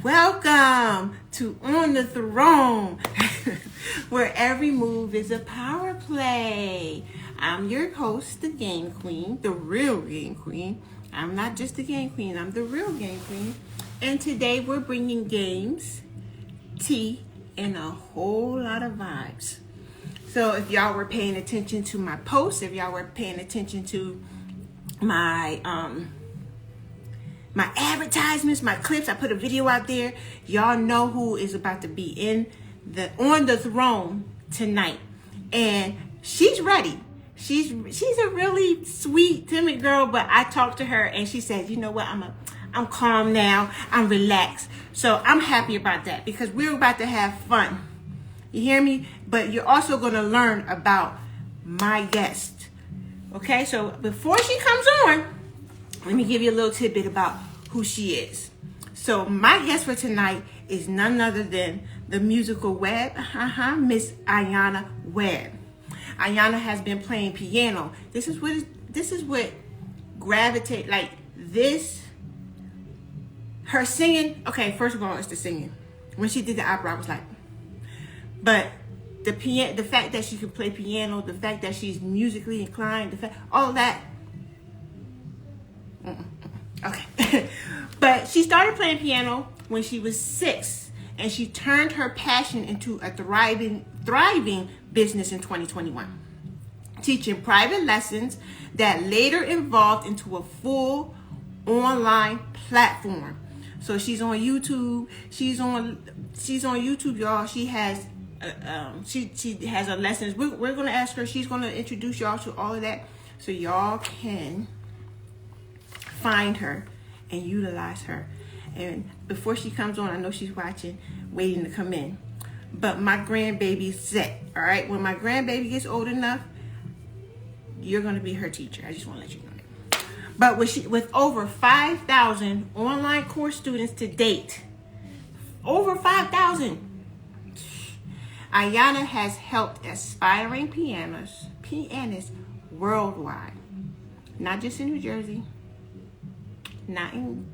Welcome to On the Throne, where every move is a power play. I'm your host, the Game Queen, the real Game Queen. I'm not just the Game Queen, I'm the real Game Queen. And today we're bringing games, tea, and a whole lot of vibes. So if y'all were paying attention to my posts, if y'all were paying attention to my my advertisements, my clips, I put a video out there. Y'all know who is about to be on the throne tonight. And she's ready. She's a really sweet, timid girl, but I talked to her and she said, you know what, I'm calm now. I'm relaxed. So I'm happy about that because we're about to have fun. You hear me? But you're also going to learn about my guest. Okay, so before she comes on, let me give you a little tidbit about who she is. So my guest for tonight is none other than the musical Webb, Miss Ayana Webb. Ayana has been playing piano. This is what gravitate like this. Her singing. Okay, first of all, it's the singing. When she did the opera, I was like, but the fact that she can play piano, the fact that she's musically inclined, all that. Okay. But she started playing piano when she was 6, and she turned her passion into a thriving business in 2021, teaching private lessons that later evolved into a full online platform. So she's on YouTube. She's on YouTube, y'all. She has she has her lessons. We're gonna ask her. She's gonna introduce y'all to all of that, so y'all can find her and utilize her. And before she comes on, I know she's watching, waiting to come in. But my grandbaby's set. All right. When my grandbaby gets old enough, you're gonna be her teacher. I just want to let you know that. But with over 5,000 online course students to date, over 5,000, Ayana has helped aspiring pianists worldwide, not just in New Jersey, not in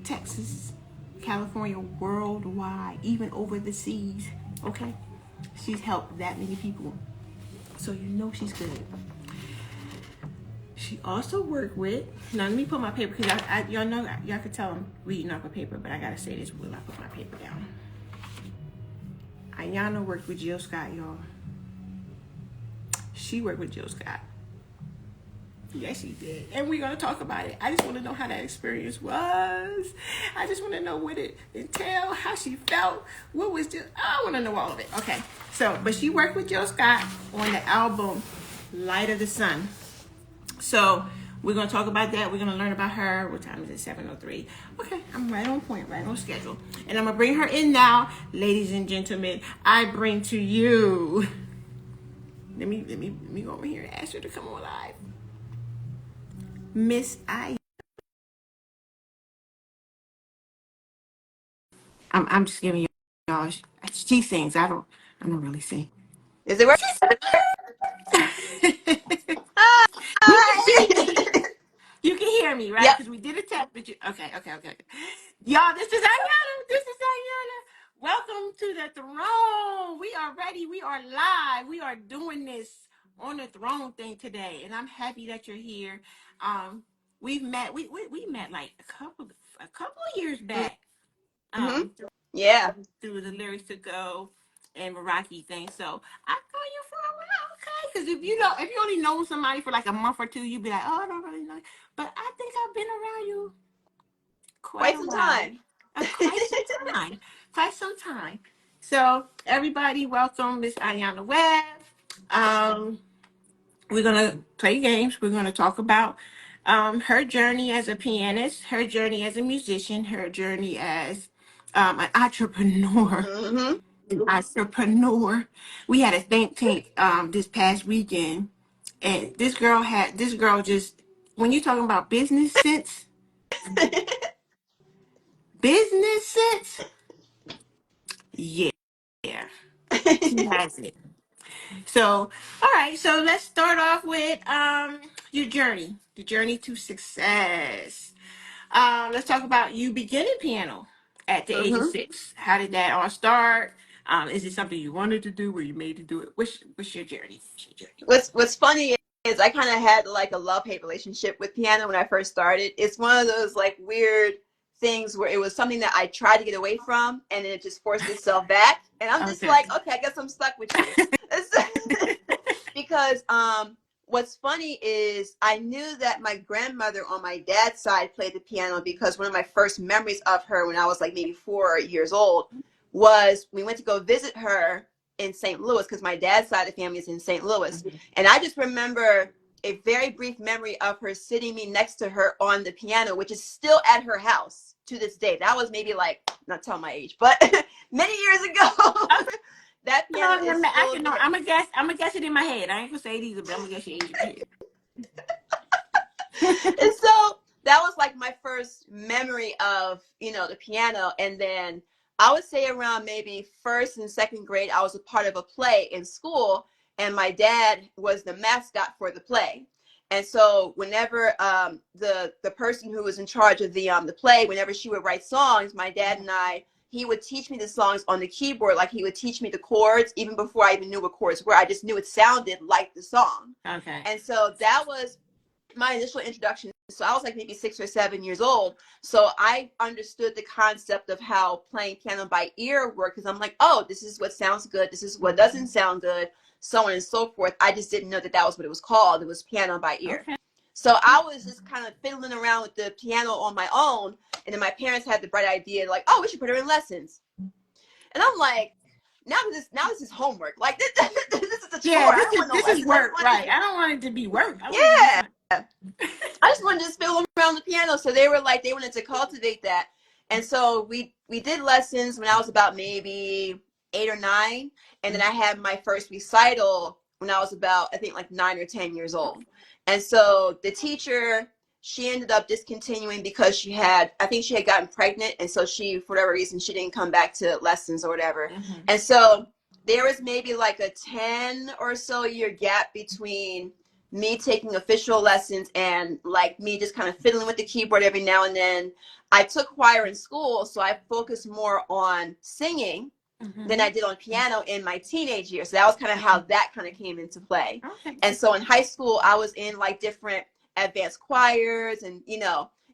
Texas, California, worldwide, even over the seas. Okay, she's helped that many people, so you know she's good. She also worked with, now let me put my paper, because y'all know, y'all can tell I'm reading off a paper, but I gotta say this while I put my paper down. Ayana worked with Jill Scott, y'all. She worked with Jill Scott. Yes, she did. And we're going to talk about it. I just want to know how that experience was. I just want to know what it entailed, how she felt, what was just, I want to know all of it. Okay. So, but she worked with Jill Scott on the album Light of the Sun. So, we're going to talk about that. We're going to learn about her. What time is it? 7:03. Okay. I'm right on point, right on schedule. And I'm going to bring her in now. Ladies and gentlemen, I bring to you. Let me go over here and ask her to come on live. Miss I. I'm just giving y'all. She sings. I don't really sing. Is it working? You can see me. You can hear me, right? Yep. Because we did a test, but you. Okay. Y'all, this is Ayana. This is Ayana. Welcome to the throne. We are ready. We are live. We are doing this on the throne thing today, and I'm happy that you're here. We've met. We met like a couple of years back. Mm-hmm. Um, Yeah. through the Lyrics to Go and Meraki thing. So I call you for a while, okay? Because if you only know somebody for like a month or two, you'd be like, oh, I don't really know. But I think I've been around you quite Quite a some while, time. quite some time. So everybody, welcome Miss Ayana Webb. Um, we're gonna play games. We're gonna talk about her journey as a pianist, her journey as a musician, her journey as an entrepreneur. Mm-hmm. Entrepreneur. We had a think tank this past weekend, and this girl just, when you're talking about business sense, yeah, she has it. So, all right, so let's start off with your journey, the journey to success. Let's talk about you beginning piano at the age of Mm-hmm. 6? How did that all start? Is it something you wanted to do? Were you made to do it? What's your journey? What's funny is I kind of had like a love-hate relationship with piano when I first started. It's one of those like weird things where it was something that I tried to get away from and then it just forced itself back. And I'm just Okay. like, okay, I guess I'm stuck with you. Because what's funny is I knew that my grandmother on my dad's side played the piano because one of my first memories of her when I was like maybe 4 years old was we went to go visit her in St. Louis because my dad's side of the family is in St. Louis. Mhm. And I just remember a very brief memory of her sitting me next to her on the piano, which is still at her house to this day. That was maybe like, not telling my age, but many years ago. That piano is I still can know. there. I'm gonna guess it in my head. I ain't gonna say it either, but I'm gonna guess your age in my head. And so that was like my first memory of, the piano. And then I would say around maybe first and second grade, I was a part of a play in school, and my dad was the mascot for the play. And so whenever the person who was in charge of the play, whenever she would write songs, my dad and I, he would teach me the songs on the keyboard. Like he would teach me the chords even before I even knew what chords were. I just knew it sounded like the song. Okay. And so that was my initial introduction. So I was like maybe 6 or 7 years old. So I understood the concept of how playing piano by ear worked because I'm like, oh, this is what sounds good. This is what doesn't sound good, so on and so forth. I just didn't know that that was what it was called. It was piano by ear. Okay. So I was just kind of fiddling around with the piano on my own. And then my parents had the bright idea, like, oh, we should put her in lessons. And I'm like, now this is homework. Like this is a chore. Yeah, I don't want no this is lessons. I just work, want right? I don't want it to be work. I want it to be yeah. fun. I just wanted to just fiddle around the piano. So they were like, they wanted to cultivate that. And so we did lessons when I was about maybe 8 or 9. And then I had my first recital when I was about, I think like 9 or 10 years old. And so the teacher, she ended up discontinuing because I think she had gotten pregnant. And so she, for whatever reason, she didn't come back to lessons or whatever. Mm-hmm. And so there was maybe like a 10 or so year gap between me taking official lessons and like me just kind of fiddling with the keyboard every now and then. I took choir in school, so I focused more on singing than Mm-hmm. I did on piano in my teenage years. So that was kind of how that kind of came into play. Okay. And so in high school, I was in like different advanced choirs and,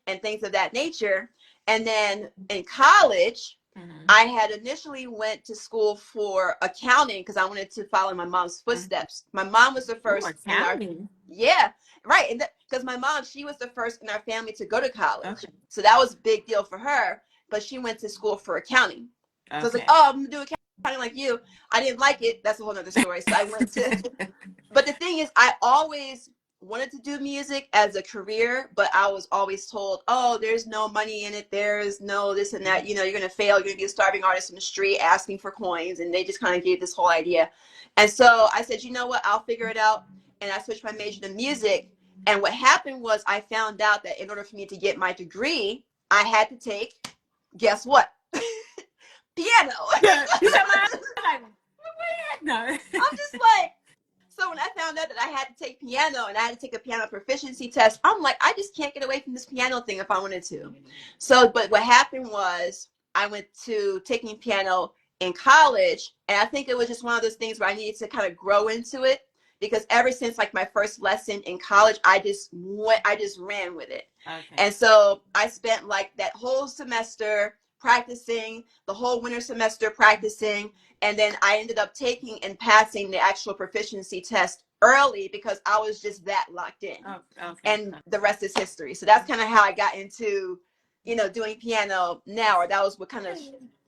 and things of that nature. And then in college, Mm-hmm. I had initially went to school for accounting because I wanted to follow my mom's footsteps. My mom was the Oh, first in our accounting. yeah, right. And because my mom, she was the first in our family to go to college. Okay. So that was a big deal for her. But she went to school for accounting. So I was like, Okay. oh, I'm going to do accounting like you. I didn't like it. That's a whole other story. So I went to, but the thing is, I always wanted to do music as a career, but I was always told, oh, there's no money in it. There's no this and that. You're going to fail. You're going to be a starving artist in the street asking for coins. And they just kind of gave this whole idea. And so I said, you know what? I'll figure it out. And I switched my major to music. And what happened was I found out that in order for me to get my degree, I had to take, guess what? Piano. You said my like what? No. I'm just like, so when I found out that I had to take piano and I had to take a piano proficiency test, I'm like, I just can't get away from this piano thing if I wanted to. So, but what happened was I went to taking piano in college, and I think it was just one of those things where I needed to kind of grow into it because ever since like my first lesson in college, I just ran with it. Okay. And so I spent like that whole semester practicing, the whole winter semester practicing, and then I ended up taking and passing the actual proficiency test early because I was just that locked in. Oh, okay. And the rest is history. So that's kind of how I got into, doing piano now, or that was what kind of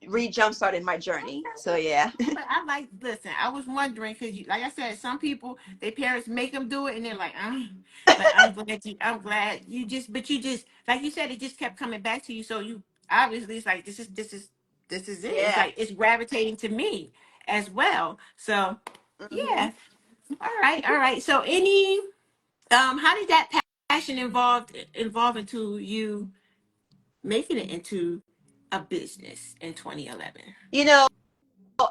re-jump started my journey. So yeah. But I like, listen, I was wondering because, like I said, some people, their parents make them do it, and they're like, but I'm glad but you just, like you said, it just kept coming back to you. So you obviously, it's like this is it. It's Yeah. like it's gravitating to me as well. So Mm-hmm. yeah, all right. So how did that passion evolve into you making it into a business in 2011? You know,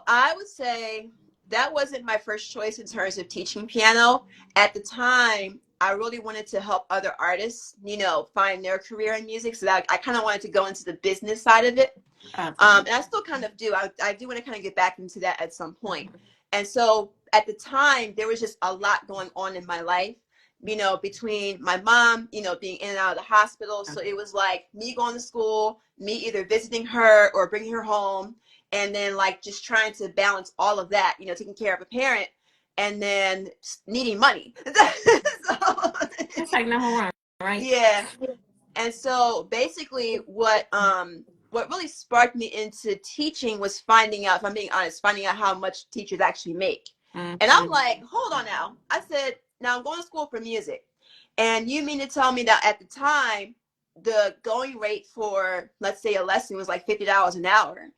I would say that wasn't my first choice in terms of teaching piano. At the time, I really wanted to help other artists, you know, find their career in music. So that I kind of wanted to go into the business side of it. Okay. And I still kind of do. I do want to kind of get back into that at some point. And so at the time, there was just a lot going on in my life, you know, between my mom, you know, being in and out of the hospital. So it was like me going to school, me either visiting her or bringing her home, and then like just trying to balance all of that, you know, taking care of a parent and then needing money. So, That's like number one, right? yeah. And so basically what really sparked me into teaching was finding out, if I'm being honest, finding out how much teachers actually make. And I'm like, hold on now. I said, now I'm going to school for music. And you mean to tell me that at the time the going rate for, let's say, a lesson was like $50 an hour.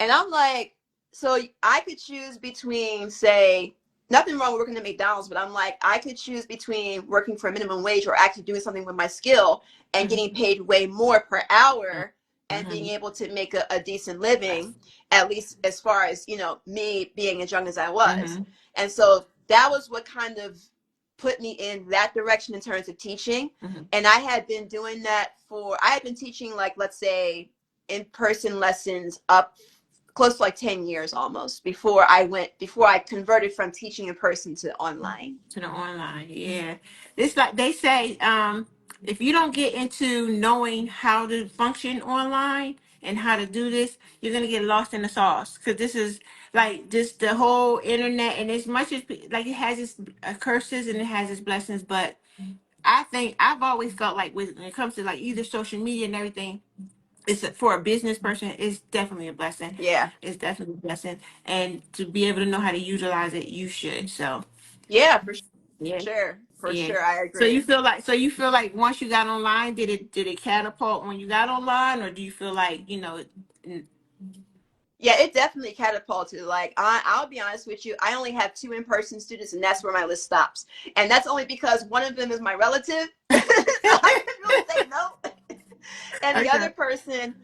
And I'm like, so I could choose between, say, nothing wrong with working at McDonald's, but I'm like, I could choose between working for a minimum wage or actually doing something with my skill and getting paid way more per hour and being able to make a decent living, at least as far as, you know, me being as young as I was. And so that was what kind of put me in that direction in terms of teaching. And I had been doing that I had been teaching, like, let's say, in-person lessons up close to like 10 years almost before I converted from teaching in person to online. To the online, yeah. It's like they say, if you don't get into knowing how to function online and how to do this, you're gonna get lost in the sauce. Because this is like just the whole internet, and as much as like it has its curses and it has its blessings, but I think I've always felt like when it comes to like either social media and everything, for a business person, it's definitely a blessing. Yeah. It's definitely a blessing, and to be able to know how to utilize it, you should. So Yeah, for yeah. sure. For Yeah. sure. I So agree. you feel like once you got online, did it catapult when you got online, or do you feel like, Yeah, it definitely catapulted. Like, I'll be honest with you, I only have two in-person students, and that's where my list stops. And that's only because one of them is my relative, so I couldn't really say no. And the okay. other person,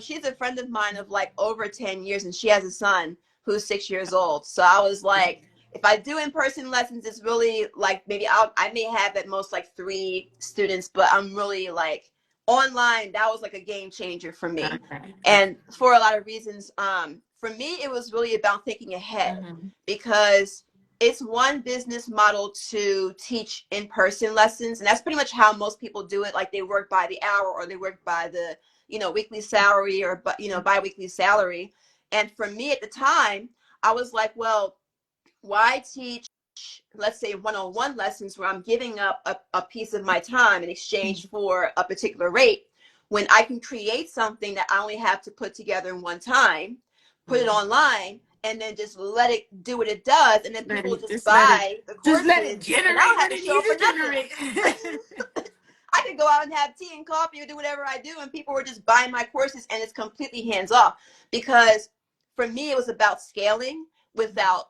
she's a friend of mine of like over 10 years, and she has a son who's 6 years old. So I was like, if I do in-person lessons, it's really like maybe I may have at most like three students, but I'm really like online. That was like a game changer for me, Okay. and for a lot of reasons. For me, it was really about thinking ahead Mm-hmm. because it's one business model to teach in-person lessons, and that's pretty much how most people do it. Like, they work by the hour or they work by the, you know, weekly salary or, you know, bi-weekly salary. And for me at the time, I was like, well, why teach, let's say, one-on-one lessons where I'm giving up a piece of my time in exchange for a particular rate, when I can create something that I only have to put together in one time, put it online, and then just let it do what it does, and then Let people it just just let it buy the just let it courses, and I generate don't have what to it show needs up for to nothing. generate. I could go out and have tea and coffee or do whatever I do, and people were just buying my courses, and it's completely hands off. Because for me, it was about scaling without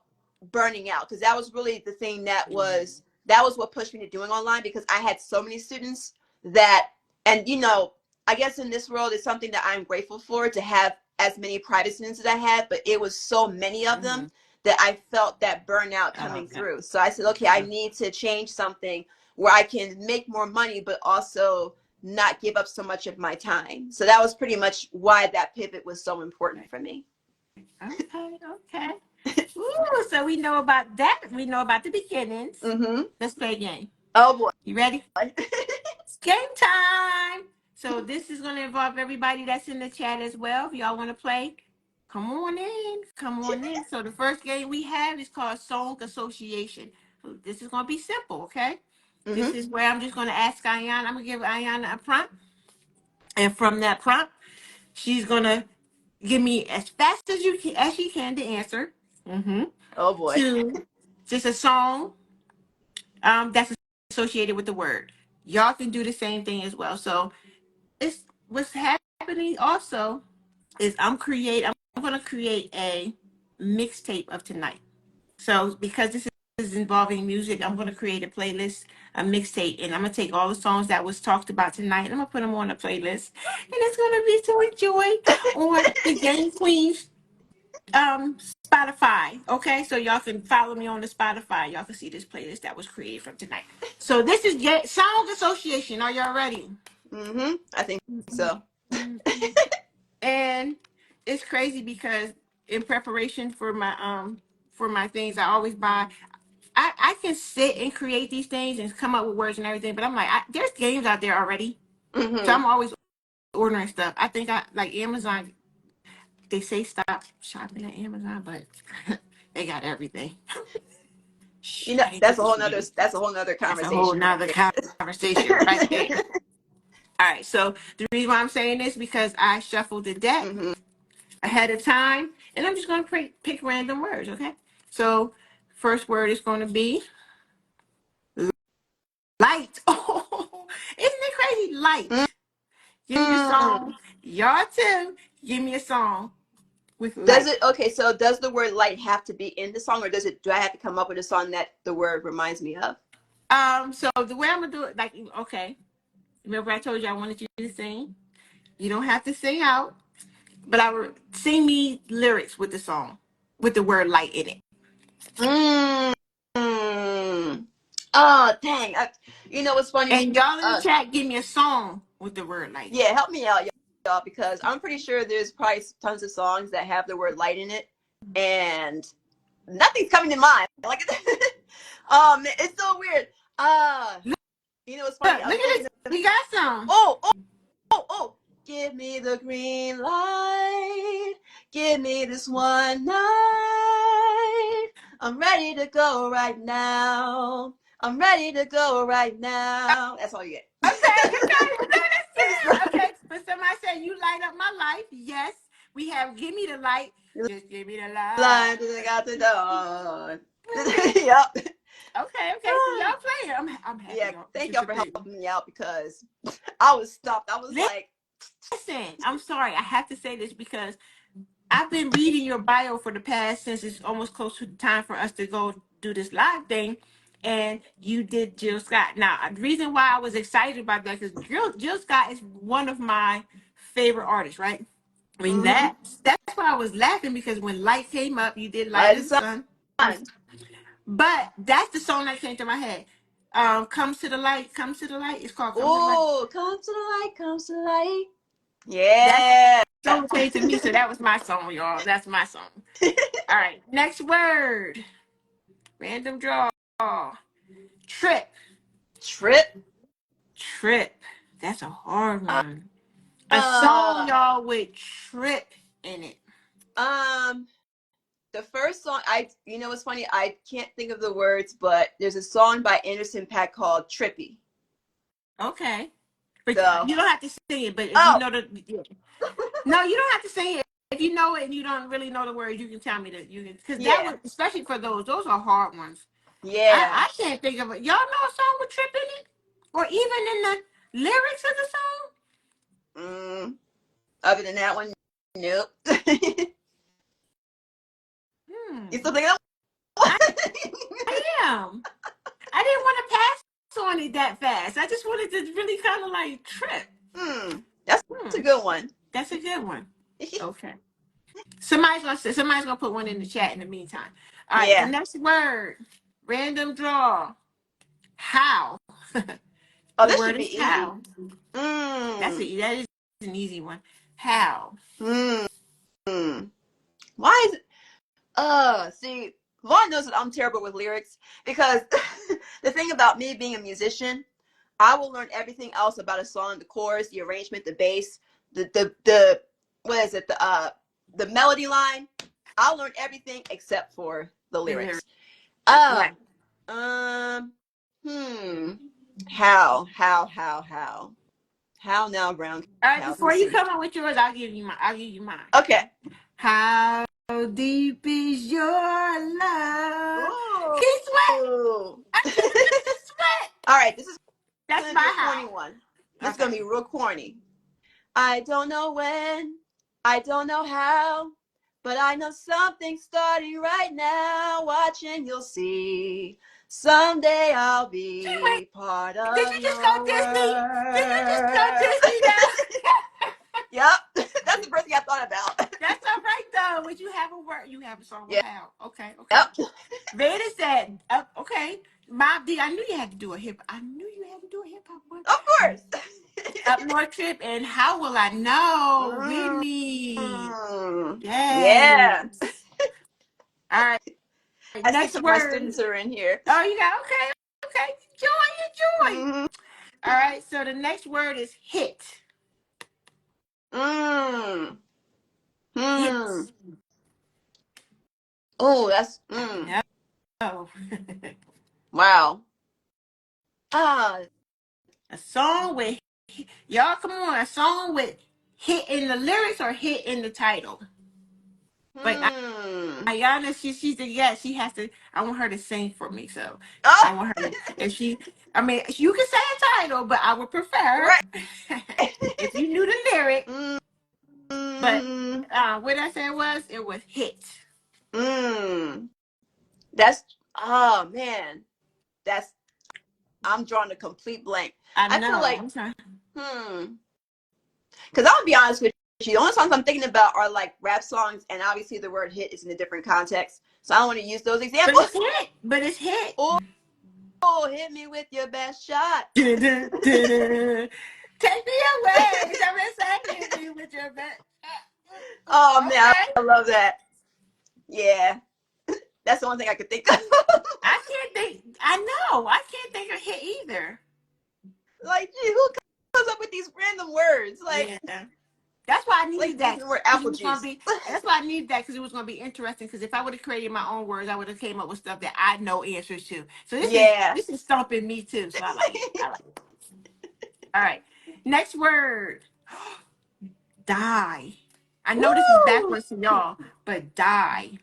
burning out, because that was really the thing that was what pushed me to doing online, because I had so many students that, and you know, I guess in this world, it's something that I'm grateful for, to have as many private students as I had, but it was so many of them that I felt that burnout Oh, coming okay. through. So I said, okay, I need to change something where I can make more money, but also not give up so much of my time. So that was pretty much why that pivot was so important for me. Okay. Okay. Ooh, so we know about that. We know about the beginnings. Mm-hmm. Let's play a game. Oh boy. You ready? It's game time. So this is going to involve everybody that's in the chat as well. If y'all want to play, come on in. Come on in. So the first game we have is called Song Association. So this is going to be simple, okay? This Mm-hmm. is where I'm just going to ask Ayana. I'm going to give Ayana a prompt. And from that prompt, she's going to give me as fast as she can to answer. Mm-hmm. Oh boy. To just a song that's associated with the word. Y'all can do the same thing as well. So it's what's happening also is I'm gonna create a mixtape of tonight. So because this is involving music, I'm gonna create a playlist, a mixtape, and I'm gonna take all the songs that was talked about tonight and I'm gonna put them on a playlist. And it's gonna be to enjoy on the Game Queens Spotify. Okay, so y'all can follow me on the Spotify. Y'all can see this playlist that was created from tonight. So this is Sound Association. Are y'all ready? I think so. And it's crazy because in preparation for my things, I always buy. I can sit and create these things and come up with words and everything, but I'm like, there's games out there already, so I'm always ordering stuff. I think I like Amazon. They say stop shopping at Amazon, but they got everything. You know, I ain't put this for you. that's a whole nother That's a whole conversation right nother there. conversation right there. All right, so the reason why I'm saying this because I shuffled the deck ahead of time, and I'm just going to pick random words. Okay, so first word is going to be light. Oh, isn't it crazy? Light. Give me a Mm. song. Y'all too. Give me a song with Does light. it okay? So does the word light have to be in the song, or does it? Do I have to come up with a song that the word reminds me of? So the way I'm gonna do it, like, okay. Remember I told you I wanted you to sing. You don't have to sing out, but I would sing me lyrics with the song, with the word light in it. Mm. Mm. Oh dang! You know what's funny? And y'all in the chat, give me a song with the word light in it. Yeah, help me out, y'all, because I'm pretty sure there's probably tons of songs that have the word light in it, and nothing's coming to mind. Like, it's so weird. You know what's funny? I was Look at thinking this. of We got some. oh, oh, oh. Give me the green light. Give me this one night. I'm ready to go right now. I'm ready to go right now. That's all you get. Okay, okay, that's it. Okay, but somebody said you light up my life. Yes, we have give me the light. Just give me the light. Blind till I got the dawn. Yep. Okay, so y'all playing. I'm happy Yeah, y'all. thank It's y'all a for thing. helping me out because I was stopped. I was like, Listen, I'm sorry. I have to say this because I've been reading your bio for the past since it's almost close to the time for us to go do this live thing. And you did Jill Scott. Now, the reason why I was excited about that because Jill Scott is one of my favorite artists, right? I mean mm-hmm. that's why I was laughing because when Light came up, you did Light Light as is the Sun. on. But that's the song that came to my head. Comes to the light, comes to the light. It's called Come to the Light. Oh, come to the light, comes to the light. That's Yeah. so came to me. So that was my song, y'all. That's my song. All right. Next word. Random draw. Trip. Trip. Trip. That's a hard Uh, one. A song, uh, y'all, with trip in it. um, the first song you know what's funny? I can't think of the words, but there's a song by Anderson .Paak called Trippy. Okay. But So, you don't have to sing it. But if you oh, know the, yeah. No, you don't have to sing it. If you know it and you don't really know the words, you can tell me that you can. Because that yeah, was, especially for those are hard ones. yeah. I can't think of it. Y'all know a song with trip in it? Or even in the lyrics of the song? Mm, other than that one, nope. You still Hmm. thinking of I, I am. I didn't want to pass on it that fast. I just wanted to really kind of like trip. that's a Hmm. good one. That's a good one. Okay. Somebody's gonna put one in the chat in the meantime. All right, the Yeah. next word. Random draw. How. Oh, The that should word be is easy. how. Mm. That is an easy one. How. Mm. Why is it? See, Vaughn knows that I'm terrible with lyrics because the thing about me being a musician, I will learn everything else about a song, the chorus, the arrangement, the bass, the what is it, the melody line. I'll learn everything except for the The lyrics. lyrics. Right. Uh, um, hmm. How now, brown All right, cow? Let me before you see. come up with yours, I'll give you mine. Okay. How deep is your love? Ooh. Keith Sweat. All I can't Keith Sweat. right, this is That's gonna be my a corny how. one. This is Okay. gonna be real corny. I don't know when, I don't know how, but I know something's starting right now. Watching, you'll see. Someday I'll Wait, be part did of you just go your Disney? Did you just go world. Disney now? Yep, that's the first thing I thought about. That's all right though. would you have a word? You have a song with Yeah. how? Okay, okay. Yep. Veda said, okay. Mob D, I knew you had to do a hip. I knew you had to do a hip hop one. Of course. Up North Trip and How Will I Know? Mm, Whitney. yeah. Yes. All right. I see Next some of my word. students are in here. Oh, you got okay. Okay. Enjoy. Mm, All right. So the next word is hit. mm, mm. Hits. Oh, that's I know. wow. Ah, A song with y'all. Come on. A song with hit in the lyrics or hit in the title. But hmm. Ayana, she's a yes. She has to. I want her to sing for me. So Oh, I want her to. If she, I mean, you can say a title, but I would prefer right. if you knew the lyric. Mm, But mm, what I said was it was hit. mm. That's oh man. That's I'm drawing a complete blank. I I feel know. like I'm trying. because I'll be honest with you, the only songs I'm thinking about are like rap songs, and obviously the word hit is in a different context. So I don't want to use those But it's examples. hit. But it's hit. Oh, hit me with your best shot. Dun-dun, dun-dun. Take me away. Somebody say hit me with your back. Oh man, Okay. I love that. Yeah, that's the only thing I could think of. I can't think. I know. I can't think of hit either. Like, gee, who comes up with these random words? Yeah. That's why I Like needed that using the word because it apple was gonna juice. be. That's why I needed that because it was gonna be interesting. Because if I would have created my own words, I would have came up with stuff that I know answers to. So Yeah. this is stumping me too. So I like it. I like it. All right. Next word. Die. I know this is Woo! backwards to y'all, but die.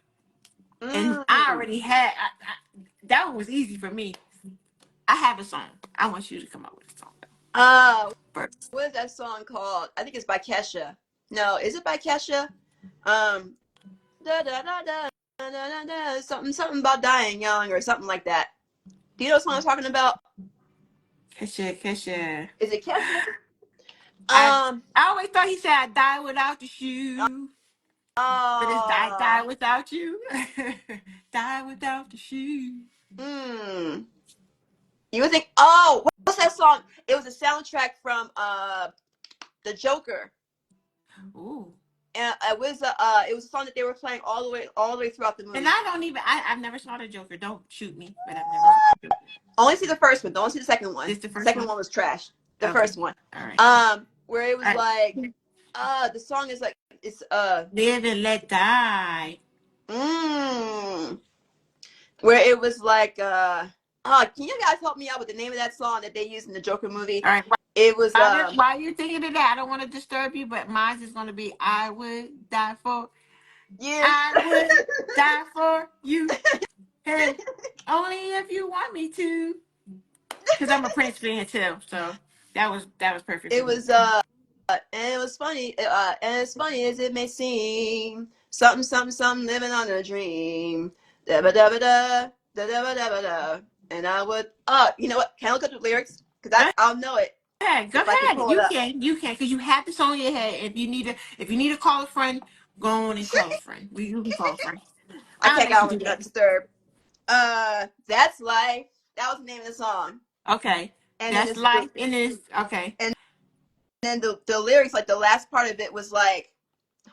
And I Mm. already had. That one was easy for me. I have a song. I want you to come up with a song Uh, first. what is that song called? I think it's by Kesha. No, is it by Kesha? Um, da da da da da da da. Something about dying young or something like that. Do you know what song I'm talking about? Kesha. Is it Kesha? I Um. I always thought he said I die without the shoe. But it's die Uh. without you. Die without the shoe. Hmm. You would think. Oh, what's that song? It was a soundtrack from the Joker. Ooh. And it was a song that they were playing all the way throughout the And movie. I don't even I've never saw the Joker. Don't shoot me, but I've never saw the Joker. Only see the first one. Don't see the second one. This the first Second one? one was trash. The Okay. first one. All right. Where it was All like, right. the song is like it's Live and let die. mm, where it was like can you guys help me out with the name of that song that they used in the Joker movie? All right. It was While you're thinking of that, I don't want to disturb you, but mine is going to be I would die for. yeah. I would die for you. Hey, only if you want me to. Because I'm a Prince fan too. So that was perfect for It me. was and it was funny. And as funny as it may seem, something, living on a dream. Da ba da ba da da da ba da ba da. And I would, you know what? Can I look up the lyrics? Because Go I'll know it ahead. Go if I can ahead. pull it up. You can, because you have the song in your head. If you need to call a friend, go on and call a friend. You can call a friend. I I'll can't let get you on do Do Not that. Disturb. That's Life. That was the name of the song. Okay. And then That's this, the, life in this. Okay. and then the lyrics, like the last part of it was like,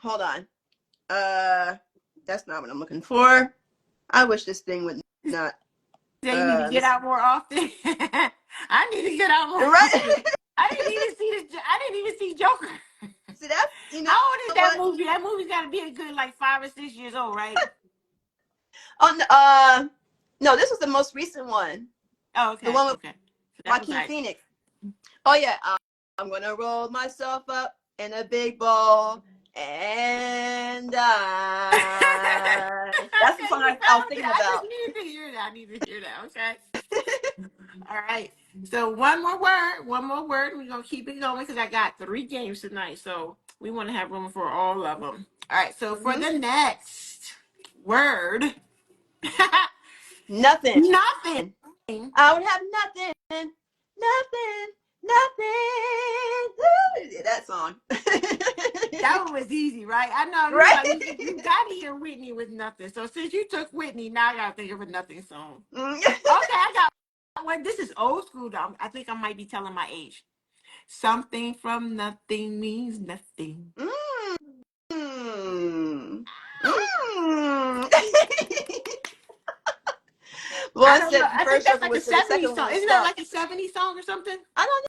hold on. That's not what I'm looking for. I wish this thing would not. Say you need to get Let's see. out more often. I need to get out more Right? often. I didn't even see this. I didn't even see Joker. See, that's, you know How old is that what? movie? That movie's got to be a good like 5 or 6 years old, right? On no, this was the most recent one. Oh, The okay, one with okay. So that was Joaquin like, Phoenix. Oh yeah, I'm gonna roll myself up in a big ball and that's the okay, song you I was found it. thinking I just about. needed to hear that. I need to hear that. Okay. All right. So one more word. One more word. We're gonna keep it going because I got 3 games tonight. So we want to have room for all of them. All right. So for Hmm. the next word, Nothing. nothing. I would have nothing, nothing. nothing. That song. That one was easy, right? I know you Right? like you got to hear Whitney with nothing. So since you took Whitney, now I got to think of a nothing song. Okay, I got one. This is old school though. I think I might be telling my age. Something from nothing means nothing. Mm. Oh, Mm. I One don't know. said the I think first that's joke like a was, and the 70s second one song. was Isn't that stuck. like a 70s song or something? I don't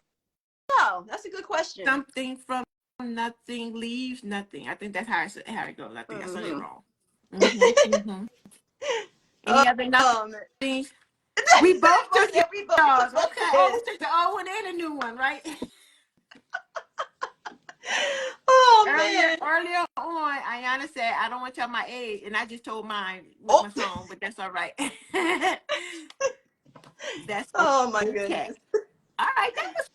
know. That's a good question. Something from nothing leaves nothing. I think that's how it goes. I think I said it Mm-hmm. wrong. Mm-hmm. Oh, Any other oh man. nothings? We both Both took said we yours. took both Okay. of Oh, we his. took the old one and a new one, right? Oh Earlier, man. earlier on, Ayana said, "I don't want to tell my age," and I just told mine with Oh, my song, but that's all right. That's oh my okay. goodness. All right, that was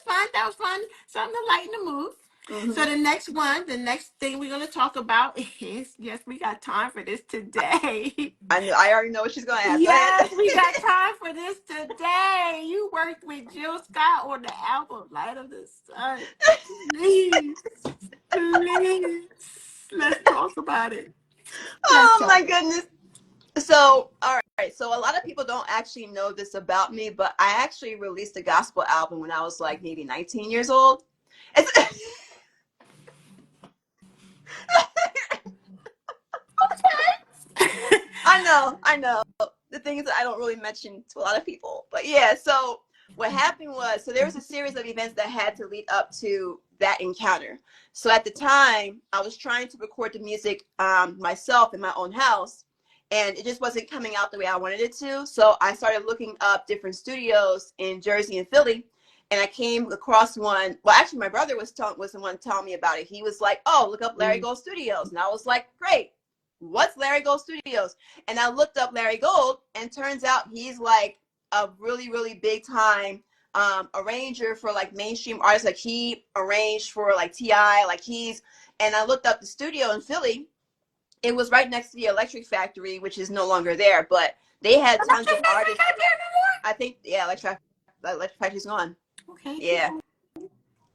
fun. That was fun. Something to lighten the mood. So Mm-hmm. the next thing we're gonna talk about is yes, we got time for this today. I already know what she's gonna ask. Go ahead. Yes, we got time for this today. You worked with Jill Scott on the album Light of the Sun. Please, please, let's talk about it. Let's Oh talk. my goodness. So, all right. So, a lot of people don't actually know this about me, but I actually released a gospel album when I was like maybe 19 years old. It's, Okay. I know. The thing is that I don't really mention to a lot of people. But yeah, so what happened was, so there was a series of events that had to lead up to that encounter. So at the time, I was trying to record the music myself in my own house, and it just wasn't coming out the way I wanted it to. So I started looking up different studios in Jersey and Philly. And I came across one. Well, actually, my brother was the one telling me about it. He was like, "Oh, look up Larry Gold Studios," and I was like, "Great, what's Larry Gold Studios?" And I looked up Larry Gold, and turns out he's like a really, really big time arranger for like mainstream artists. Like he arranged for like Ti. Like he's. And I looked up the studio in Philly. It was right next to the Electric Factory, which is no longer there, but they had I'm not tons of saying that artists. right I think yeah, Electric Factory's gone. there no more. Okay. Yeah,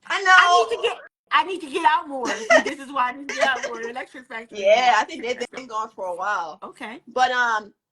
I I know. need to get I need to get out more. See, this is why I need to get out more. The Electric Factory is Yeah, gone. I think they've been gone for a while. Okay. But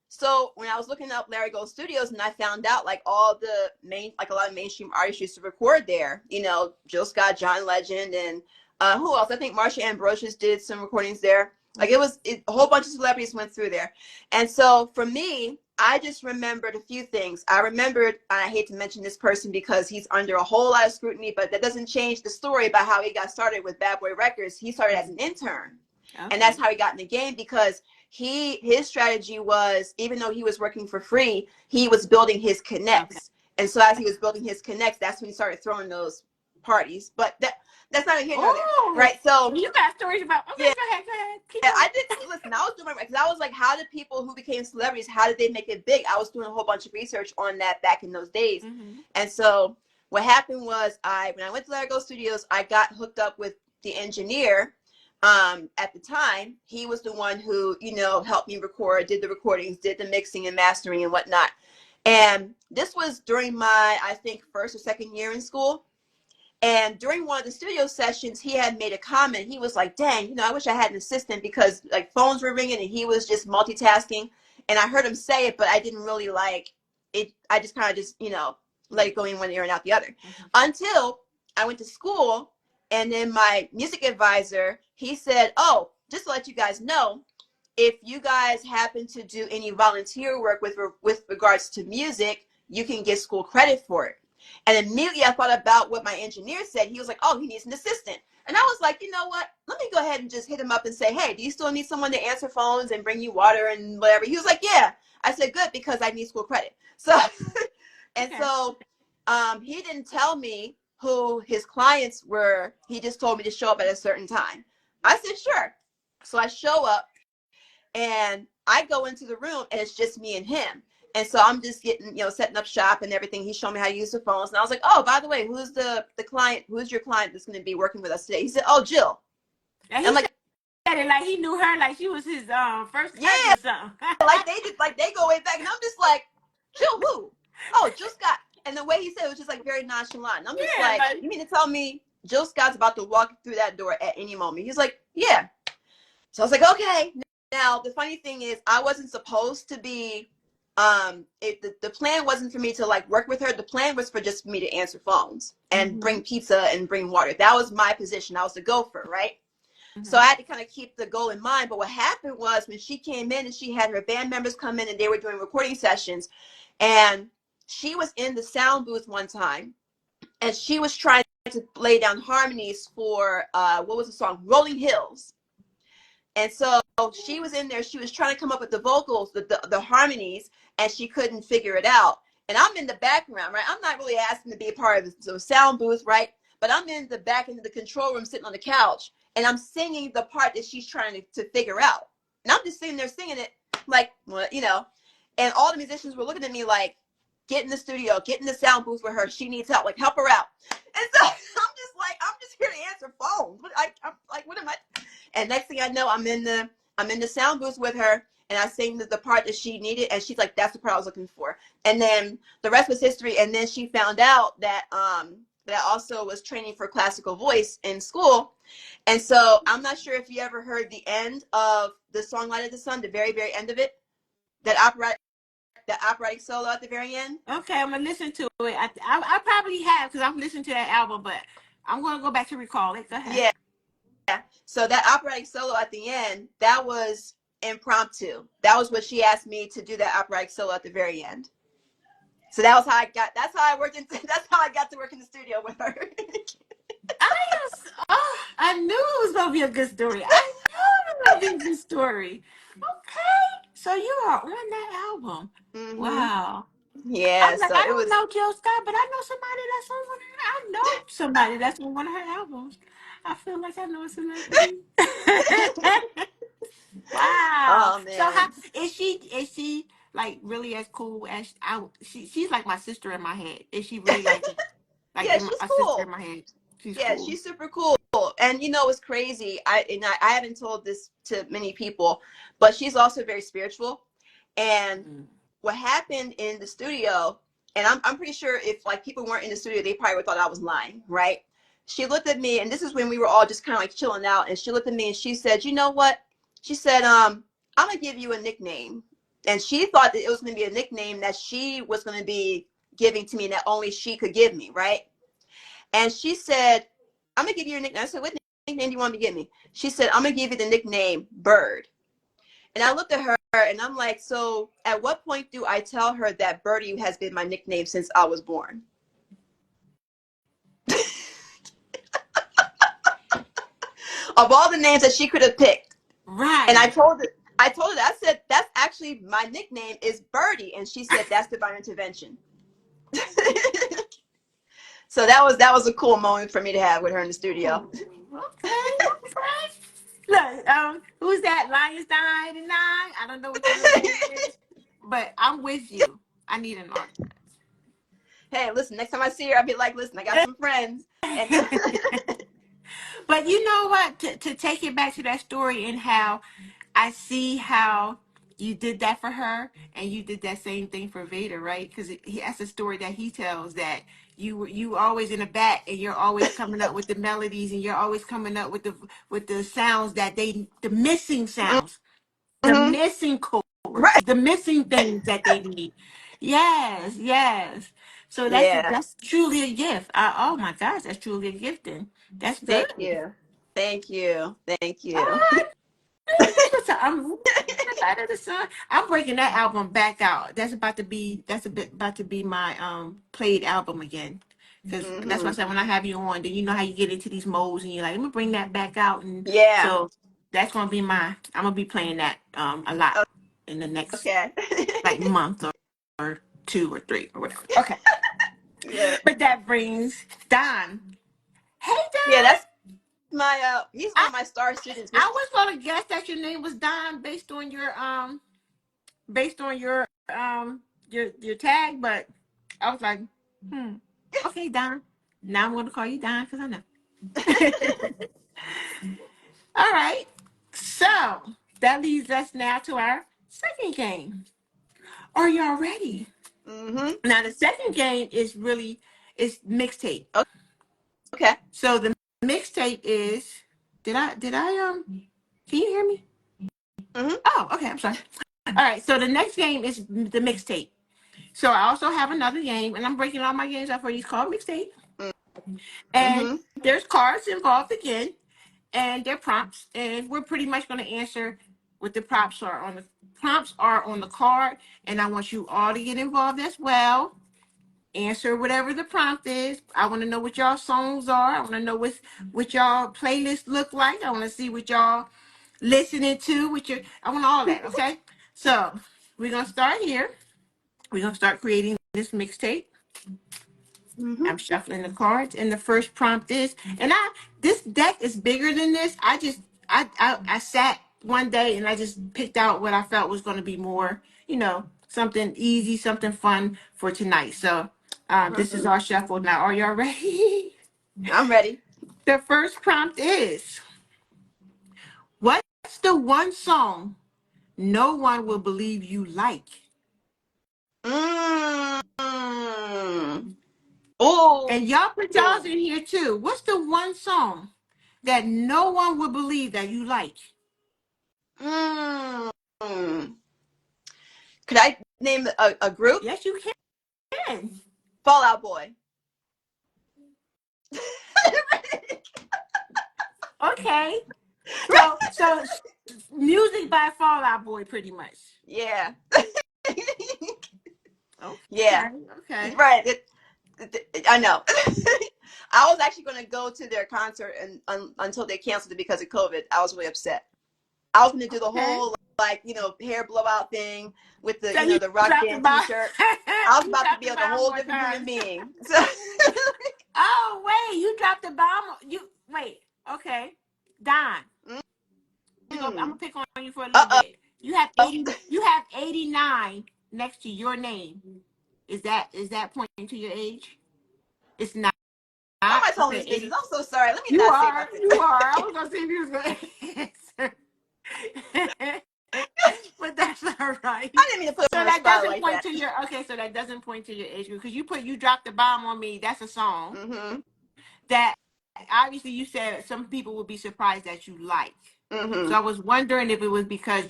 so when I was looking up Larry Gold Studios, and I found out like all the like a lot of mainstream artists used to record there. You know, Jill Scott, John Legend, and who else? I think Marsha Ambrosius did some recordings there. Like a whole bunch of celebrities went through there. And so for me, I just remembered a few things. I remembered, and I hate to mention this person because he's under a whole lot of scrutiny, but that doesn't change the story about how he got started with Bad Boy Records. He started as an intern. And that's Okay. how he got in the game, because his strategy was, even though he was working for free, he was building his Okay. connects. And so as he was building his connects, that's when he started throwing those parties. But that's not here nor there, Oh, right? So you got stories about. Okay, yeah, go ahead. Go ahead. Keep going. I did. Listen, I was doing my, because I was like, how did people who became celebrities, how did they make it big? I was doing a whole bunch of research on that back in those days. Mm-hmm. And so what happened was, when I went to Larry Gold Studios, I got hooked up with the engineer. At the time, he was the one who, helped me record, did the recordings, did the mixing and mastering and whatnot. And this was during my, I think, first or second year in school. And during one of the studio sessions, he had made a comment. He was like, dang, I wish I had an assistant, because like phones were ringing and he was just multitasking. And I heard him say it, but I didn't really like it. I just kind of let it go in one ear and out the other, Mm-hmm. until I went to school. And then my music advisor, he said, oh, just to let you guys know, if you guys happen to do any volunteer work with regards to music, you can get school credit for it. And immediately I thought about what my engineer said. He was like, oh, he needs an assistant. And I was like, you know what? Let me go ahead and just hit him up and say, hey, do you still need someone to answer phones and bring you water and whatever? He was like, yeah. I said, good, because I need school credit. So, and Okay. so he didn't tell me who his clients were. He just told me to show up at a certain time. I said, sure. So I show up, and I go into the room, and it's just me and him. And so I'm just getting, setting up shop and everything. He's showing me how to use the phones. And I was like, oh, by the way, who's the client? Who's your client that's going to be working with us today? He said, oh, Jill. And And I'm he like, said it like he knew her, like she was his first cousin yeah, or something. like they go way back. And I'm just like, Jill who? Oh, Jill Scott. And the way he said it was just like very nonchalant. And I'm just Yeah, like, like, you mean to tell me Jill Scott's about to walk through that door at any moment? He's like, yeah. So I was like, okay. Now the funny thing is, I wasn't supposed to be. The plan wasn't for me to like work with her. The plan was for just me to answer phones and mm-hmm, bring pizza and bring water. That was my position. I was the gopher, right? So mm-hmm. I had to kind of keep the goal in mind. But what happened was when she came in and she had her band members come in and they were doing recording sessions, and she was in the sound booth one time and she was trying to lay down harmonies for what was the song, Rolling Hills. And so she was in there, she was trying to come up with the vocals, the harmonies, and she couldn't figure it out. And I'm in the background, right? I'm not really asking to be a part of the sound booth, right? But I'm in the back into the control room sitting on the couch and I'm singing the part that she's trying to figure out. And I'm just sitting there singing it like, well, you know, and all the musicians were looking at me like, get in the studio, get in the sound booth with her. She needs help, like help her out. And so I'm just like, I'm just here to answer phones. I'm like, what am I? And next thing I know, I'm in the sound booth with her, and I sing the part that she needed, and she's like, "That's the part I was looking for." And then the rest was history. And then she found out that that I also was training for classical voice in school. And so I'm not sure if you ever heard the end of the song "Light of the Sun," the very end of it, that operatic solo at the very end. Okay, I'm gonna listen to it. I probably have because I've listened to that album, but I'm gonna go back to recall it. Go ahead. Yeah. So that operatic solo at the end, that was impromptu. That was what she asked me to do, that operatic solo at the very end. So that was how I got. That's how I worked. That's how I got to work in the studio with her. I knew it was gonna be a good story. I knew it was gonna be a good story. Okay, so you are on that album. Mm-hmm. Wow. Yeah. I'm like, So I it don't was. know Jill Scott, but I know somebody that's on one of her. I know somebody that's on one of her albums. I feel like I know a celebrity. Wow. Oh So how man. is she? Is she like really as cool as I? She's like my sister in my head. Is she really like Yeah, she's a sister in cool. my head? She's Yeah, cool. she's super cool. And you know what's crazy? I haven't told this to many people, but she's also very spiritual. And Mm. what happened in the studio, and I'm pretty sure if like people weren't in the studio, they probably would thought I was lying, right? She looked at me, and this is when we were all just kind of like chilling out, and she looked at me and she said, "You know what?" She said, I'm gonna give you a nickname." And she thought that it was gonna be a nickname that she was gonna be giving to me, and that only she could give me, right? And she said, "I'm gonna give you a nickname." I said, "What nickname do you want me to give me?" She said, "I'm gonna give you the nickname Bird." And I looked at her and I'm like, so at what point do I tell her that Birdie has been my nickname since I was born? Of all the names that she could have picked. And Right. I said, that's actually my nickname is Birdie. And she said, that's divine intervention. So that was a cool moment for me to have with her in the studio. Oh, okay. Okay. Look, who's that? Lions 99. I don't know what your real name is, but I'm with you. I need an Hey, listen, next time I see her, I'll be like, listen, I got some friends. And autograph. But you know what? To take it back to that story and how I see how you did that for her and you did that same thing for Vader, right? Because that's a story that he tells that you were always in the back and you're always coming up with the melodies and you're always coming up with the sounds that the missing sounds, the mm-hmm, missing chords, right. the missing things that they need. Yes, yes. So Yeah. that's truly a gift. Oh my gosh, that's truly a gift. Then that's good. Thank you. Thank you. Thank you. Oh, I'm Light of the Sun. I'm breaking that album back out. That's about to be my played album again. Because that's why I Mm-hmm. said when I have you on, then you know how you get into these modes and you're like, let me bring that back out. And Yeah. so that's gonna be I'm gonna be playing that a lot in the next Okay. like month or two or three or whatever. Okay. Yeah. But that brings Don. Hey Yeah, Don. that's my he's one I of my star students. I was gonna guess that your name was Don based on your tag, but I was like, hmm, okay, Don. Now I'm gonna call you Don because I know. All right. So that leads us now to our second game. Are y'all ready? Mm-hmm. Now the second game is mixtape. Okay. So the mixtape is did I can you hear me? Mm-hmm. Oh, okay, I'm sorry. All right, so the next game is the mixtape. So I also have another game, and I'm breaking all my games out for you. It's called mixtape, and Mm-hmm. there's cards involved again, and they're prompts, and we're pretty much going to answer what the prompts are on the card, and I want you all to get involved as well. Answer whatever the prompt is. I want to know what y'all songs are. I want to know what y'all playlists look like. I want to see what y'all listening to. I want all that. Okay, so we're gonna start here. We're gonna start creating this mixtape. Mm-hmm. I'm shuffling the cards, and the first prompt is, and this deck is bigger than this. I sat one day and I just picked out what I felt was going to be more, something easy, something fun for tonight. So, this is our shuffle now. Are y'all ready? I'm ready. The first prompt is, what's the one song no one will believe you like? Mm. Oh. And y'all put y'all's in here too. What's the one song that no one would believe that you like? Mm. Could I name a group? Yes, you can. Fall Out Boy. Okay. So music by Fall Out Boy, pretty much. Yeah. Yeah. Okay. Okay. Right. I know. I was actually going to go to their concert and until they canceled it because of COVID. I was really upset. I was going to do the Okay. whole hair blowout thing with So you the rock dropped the band bomb. T-shirt. I was You about to dropped be the a bomb whole more different human times. being. So, Oh wait, you dropped the bomb. You wait. Okay, Don. I'm gonna mm, pick on you for a little uh bit. You have 80. You have 89 next to your name. Is that pointing to your age? It's not. why am I telling Okay, this business? 80. I'm so sorry. Let me You not say are. nothing. You are. I was gonna see if you was gonna answer. But that's all right. I didn't mean to put him So on the that spot doesn't like point that. to your okay. So that doesn't point to your age group because you dropped the bomb on me. That's a song Mm-hmm. that obviously you said some people would be surprised that you like. So Mm-hmm. I was wondering if it was because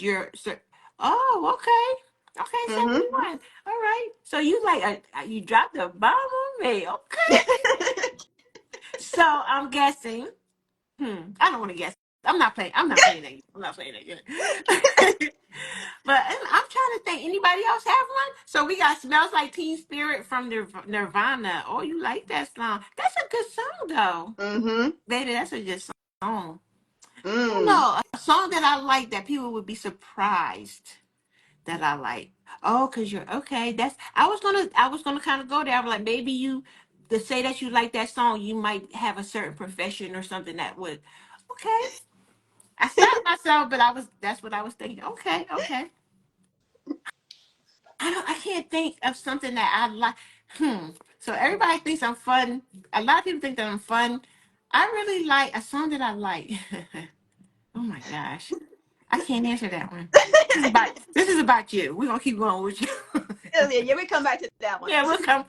oh, okay. Okay, Mm-hmm. 71. All right. So you you dropped the bomb on me. Okay. So I'm guessing. I don't want to guess. I'm not playing. I'm not playing that. I'm not playing that yet. But I'm trying to think. Anybody else have one? So we got "Smells Like Teen Spirit" from Nirvana. Oh, you like that song? That's a good song, though, Mm-hmm. baby. That's a good song. I don't Mm. know, a song that I like that people would be surprised that I like. Oh, cause you're okay. I was gonna kind of go there. I'm like, maybe you to say that you like that song, you might have a certain profession or something that would. Okay, I stopped myself, but that's what I was thinking. Okay, okay. I can't think of something that I like. So everybody thinks I'm fun. A lot of people think that I'm fun. I really like a song that I like. Oh my gosh. I can't answer that one. This is about you. We're gonna keep going with you. Yeah, we come back to that one. Yeah, we'll come.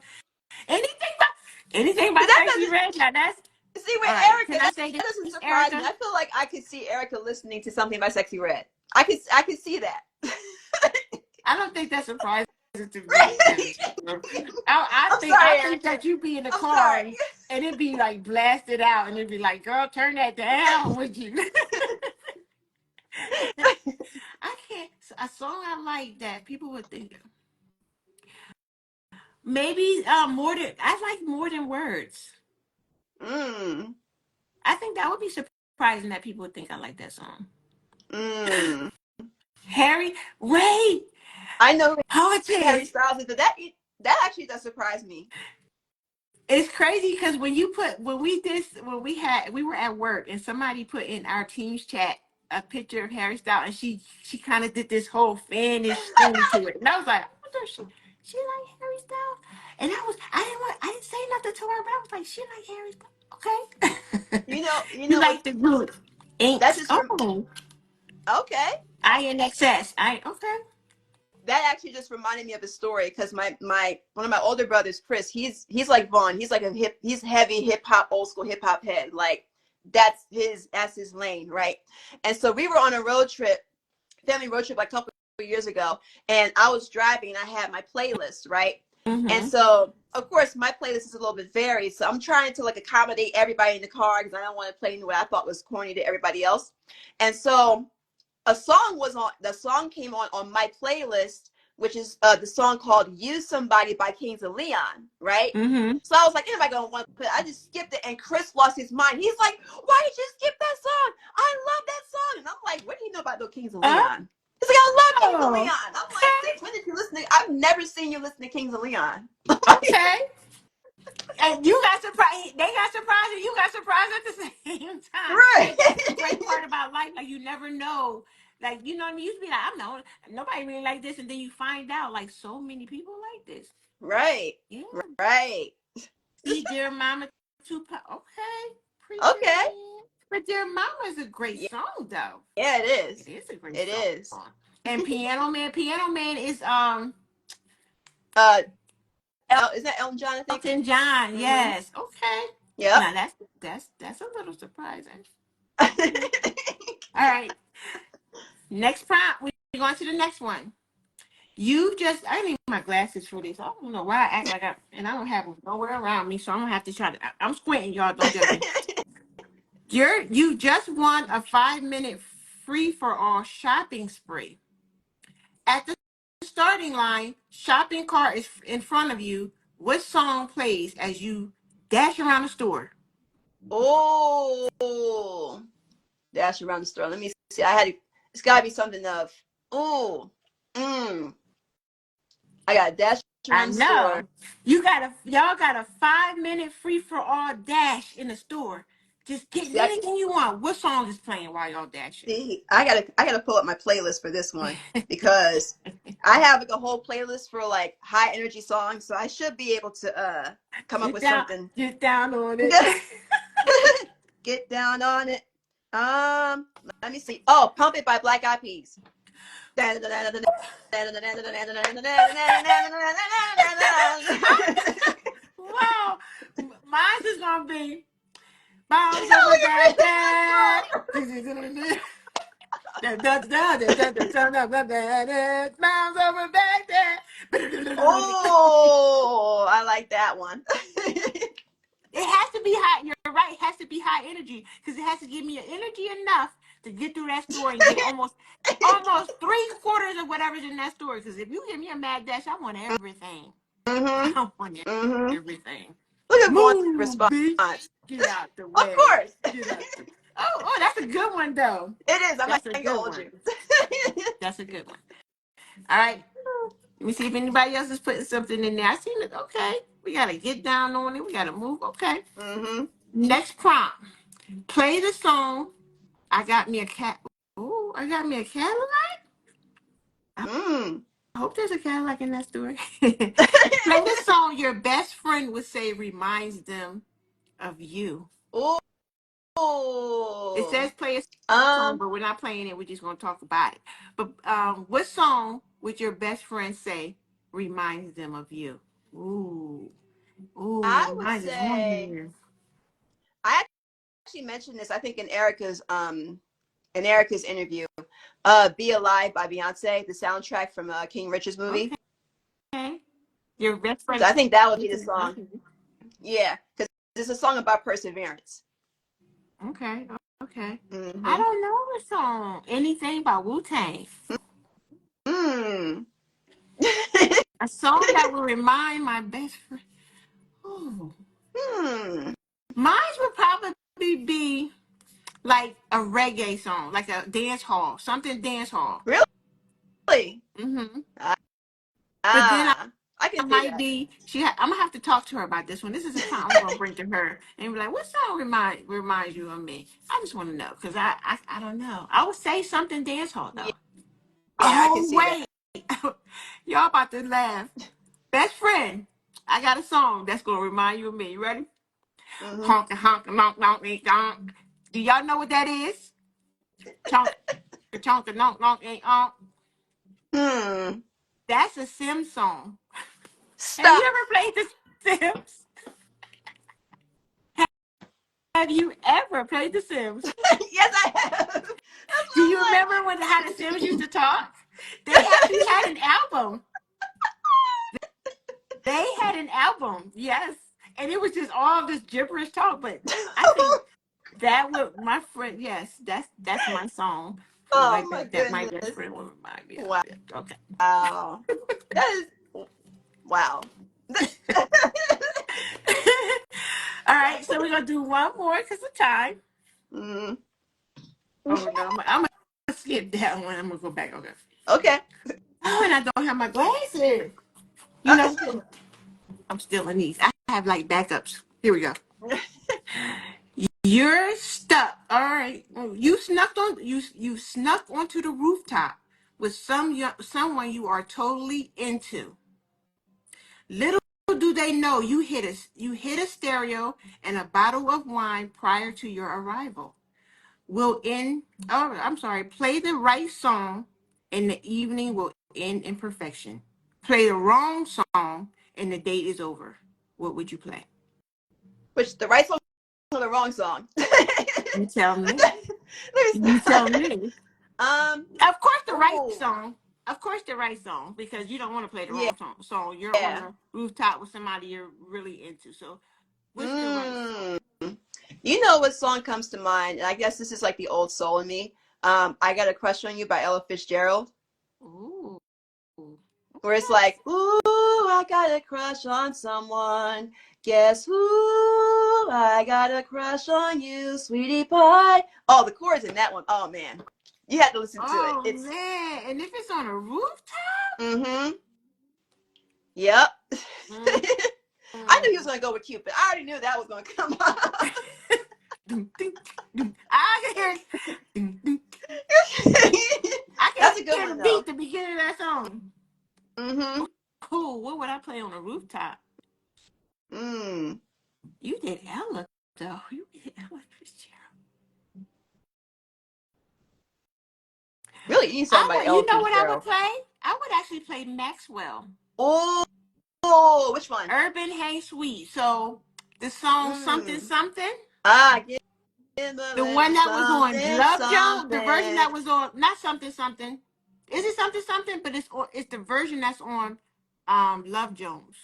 Anything but anything Because by that Sexy Red. Now that's doesn't see with all right. Erica. Can I say That doesn't this, surprise me. Erica? I feel like I could see Erica listening to something by Sexy Red. I could see that. I don't think that's surprising to me because I I'm think sorry, I think Erica. that you be in the I'm car sorry. and it be like blasted out and it'd be like, girl, turn that down, would you? I can't. A song I like that people would think maybe more than I like more than words. Mm. I think that would be surprising that people would think I like that song. Mm. Harry, wait, I know Harry politics. Styles is, but that actually does surprise me. It's crazy because when we were at work and somebody put in our team's chat a picture of Harry Styles and she kind of did this whole fanish thing to it and I was like, I wonder if she like Harry Styles and I didn't say nothing to her but I was like she like Harry Styles okay. You You know what? like the group That Inks just oh okay. INXS I okay that actually just reminded me of a story because my one of my older brothers, Chris, he's like Vaughn. He's like he's heavy hip hop, old school hip hop head. Like that's his lane, right? And so we were on a road trip, family road trip, like a couple of years ago, and I was driving and I had my playlist, right? And so of course my playlist is a little bit varied. So I'm trying to like accommodate everybody in the car because I don't want to play what I thought was corny to everybody else. And so the song came on my playlist, which is the song called Use Somebody by Kings of Leon, right? So I was like, anybody gonna want to play? I just skipped it, and Chris lost his mind. He's like, why did you skip that song? I love that song. And I'm like, what do you know about the Kings of Leon? He's like, I love Kings of Leon. I'm like, since when did you listen to, I've never seen you listen to Kings of Leon. Okay. And you got surprised. They got surprised, and you got surprised at the same time. Right. That's the great part about life. Like, you never know. Like, you know what I mean? You used to be like, I'm not. Nobody really like this, and then you find out like so many people like this. Right. Yeah. Right. See, Dear Mama, Tupac. Okay. Preacher Okay. Man. But Dear Mama is a great Yeah. song, though. Yeah, it is. It is a great It song. is. And Piano Man is Uh, is that Elton John? I think. Elton John. Mm-hmm. Yes. Okay. Yep. Now that's a little surprising. Okay. All right. Next prompt. We're going to the next one. I need my glasses for this. I don't know why I act like and I don't have them nowhere around me, so I'm gonna have to try to. I'm squinting, y'all. Don't judge me. You just won a 5-minute free for all shopping spree. At the starting line, shopping cart is in front of you. What song plays as you dash around the store? Oh, dash around the store. Let me see. It's got to be something of. Oh, I got to dash I around the store. know. Y'all got a 5-minute free for all dash in the store. Just getting See, anything you want. What song is playing while y'all dashing? I gotta pull up my playlist for this one because I have like a whole playlist for like high energy songs, so I should be able to come up with something. Get down on it. Get down on it. Let me see. Oh, Pump It by Black Eyed Peas. Wow. Mine's is gonna be bounce over Look at me. Baghdad. Bounce over Baghdad. Oh, I like that one. It has to be high. You're right. It has to be high energy because it has to give me energy enough to get through that store and get almost 3/4 of whatever's in that store. Because if you give me a mad dash, I want everything. Mm-hmm. I want Mm-hmm. everything. Look at Vaughn's Move, bitch. response. Get out the Of way. course. Get out the Oh, that's a good one though. It is. I'm not That's a gonna good hold one. you. That's a good one. All right. Let me see if anybody else is putting something in there. I seen it. Okay. We gotta get down on it. We gotta move. Okay. Mm-hmm. Next prompt. Play the song. I got me a cat. Oh, I got me a Cadillac. Mm. I hope there's a Cadillac in that story. Play the song your best friend would say reminds them of you. It Oh. says play a song, Um. but we're not playing it. We're just going to talk about it. But what song would your best friend say reminds them of you? Ooh, I would mine is on say here. I actually mentioned this. I think in Erica's interview. "Be Alive" by Beyonce, the soundtrack from King Richard's movie. Okay, your best So friend. I think that would be the song. Okay, Yeah, because it's a song about perseverance. okay, okay. I Mm-hmm. don't know the song. Anything by Wu-Tang. Mm. A song that will remind my best friend. Oh, Hmm. mine would probably be like a reggae song, like a dance hall, something dance hall. Really? Mm-hmm. Ah, But then I I can do might that. be. I'm gonna have to talk to her about this one. This is a prompt I'm gonna bring to her and be like, "What song reminds you of me?" I just want to know because I don't know. I would say something dance hall Yeah, though. yeah, I can Oh see that. wait, y'all about to laugh. Best friend, I got a song that's gonna remind you of me. You ready? Mm-hmm. Honk honk honk honk honk honk. Do y'all know what that is? Chonk chonk honk honk honk honk. Hmm. That's a Sims song. Have you Stop. ever played The Sims? Have you ever played The Sims? Yes, I have. That's Do you what remember when how The Sims used to talk? They actually had an album. They had an album, yes, and it was just all this gibberish talk. But I I'm think like. that would my friend. Yes, that's my song. Oh Like my that my best goodness. friend would remind me of Wow. it. Okay. That is wow. All right, so we're gonna do one more because of time. Mm, Oh no, I'm gonna skip that one. I'm gonna go back. Okay. okay. Oh, and I don't have my glasses. You know, I'm still in these. I have like backups. Here we go. You're stuck. All right. You snuck onto the rooftop with someone you are totally into. Little do they know you hit a stereo and a bottle of wine prior to your arrival. Will end oh I'm sorry, play the right song and the evening will end in perfection. Play the wrong song and the date is over. What would you play? Which the right song or the wrong song? You tell me. You There's tell me. um. Of course, the right Oh song. Of course, the right song because you don't want to play the yeah. wrong song. So you're on the rooftop with somebody you're really into. So, what's the right song? Mm. You know what song comes to mind? And I guess this is like the old soul in me. I Got a Crush on You by Ella Fitzgerald. Ooh, Where it's okay. like, ooh, I got a crush on someone. Guess who? I got a crush on you, sweetie pie. Oh, the chords in that one. Oh man, you have to listen to it. Oh It's man! And if it's on a rooftop, mm-hmm. Yep. mm, I knew he mm. was gonna go with Cupid. I already knew that was gonna come up. Dun, dun, dun. I can hear. Dun, dun. I can That's a good hear one the though. beat, the beginning of that song. Mm-hmm. Cool. What would I play on a rooftop? Mm. You did Ella though. You did Ella Fitzgerald. Really, you need something I by would. You Ella know what I would Fitzgerald. play? I would actually play Maxwell. Oh, which one? Urban Hey Sweet. So the song Something Mm. Something, Give him a the little one that was on something, Love Jones, the version something. that was on not Something Something. Is it Something Something? But it's the version that's on Love Jones.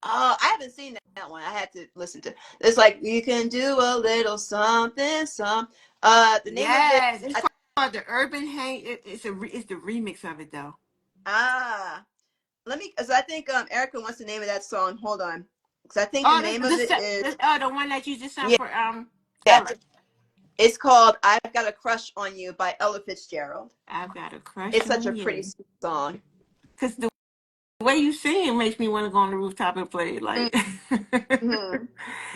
I haven't seen that one. I had to listen to. It's like you can do a little something, some. The name of it. Yes, it's called the Urban Hey. It's the remix of it though. Ah, let me. Cause I think Erica wants the name of that song. Hold on, because I think the Oh, name of it is the one that you just sent yeah, for yeah. Ella. It's called "I've Got a Crush on You" by Ella Fitzgerald. I've got a crush It's such a on pretty you. song. Cause the way you sing it makes me want to go on the rooftop and play it. Like, Mm-hmm.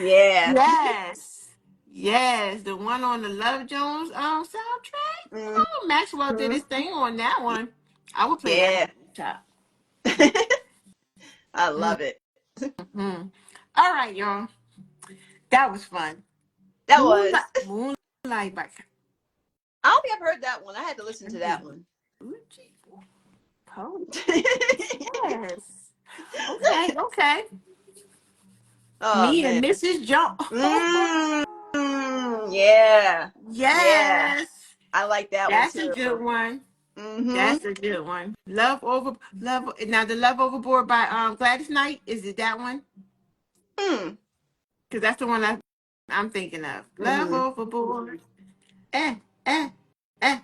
Yeah. yes, yes, the one on the Love Jones soundtrack. Oh, Maxwell did Mm-hmm. his thing on that one. I would play that on Yeah. the rooftop. I love it. Mm-hmm. All right, y'all. That was fun. That was. Moonlight by I don't think I've heard that one. I had to listen to that one. Uchi Poe. Yes. Okay. Okay. Oh Me and man. Mrs. Jones. Mm, yeah. Yeah. Yes. I like that one That's a too. good one. Mm-hmm. That's a good one. Love. Now the Love Overboard by Gladys Knight. Is it that one? Hmm. Because that's the one I'm thinking of. Love Mm-hmm. Overboard. Eh. Eh. Eh.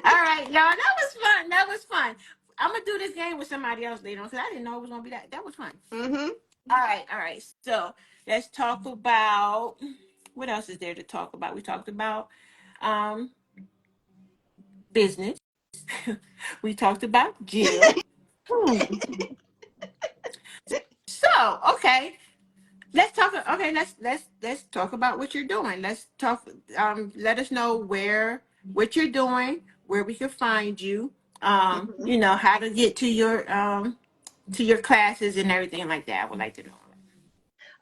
All right, y'all. That was fun. That was fun. I'm gonna do this game with somebody else later on because I didn't know it was gonna be that. That was fun. Mm-hmm. All right. All right. So let's talk about what else is there to talk about. We talked about um business. We talked about Jill. Hmm. So, okay, let's talk. Okay, let's talk about what you're doing. Let's talk. Let us know what you're doing, where we can find you. Mm-hmm. How to get to your classes and everything like that. I would like to know.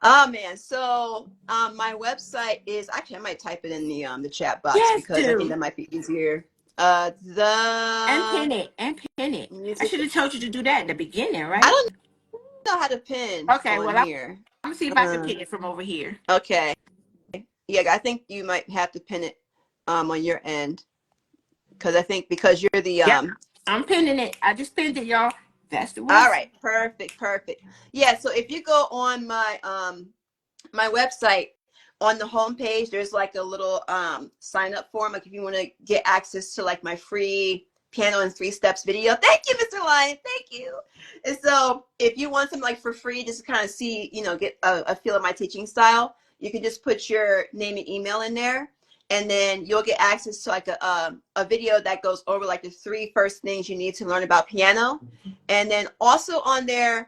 Oh man. So my website is actually I might type it in the chat box Yes, because I think do. that might be easier. And The pin it. And pin it. I should music. have told you to do that at the beginning, I right? don't know how to pin Okay, on well, I'm here. gonna see if I can pin it from over here. Okay. Yeah, I think you might have to pin it on your end because I think because you're the Yep, I'm pinning it. I just pinned it, y'all. That's the All website. right, perfect, perfect. Yeah, so if you go on my website, on the homepage there's like a little sign up form, like if you want to get access to like my free piano in 3 steps video. Thank you, Mr. Lion, thank you. And so if you want something like for free, just to kind of see, get a feel of my teaching style, you can just put your name and email in there, and then you'll get access to like a video that goes over like the 3 first things you need to learn about piano. And then also on there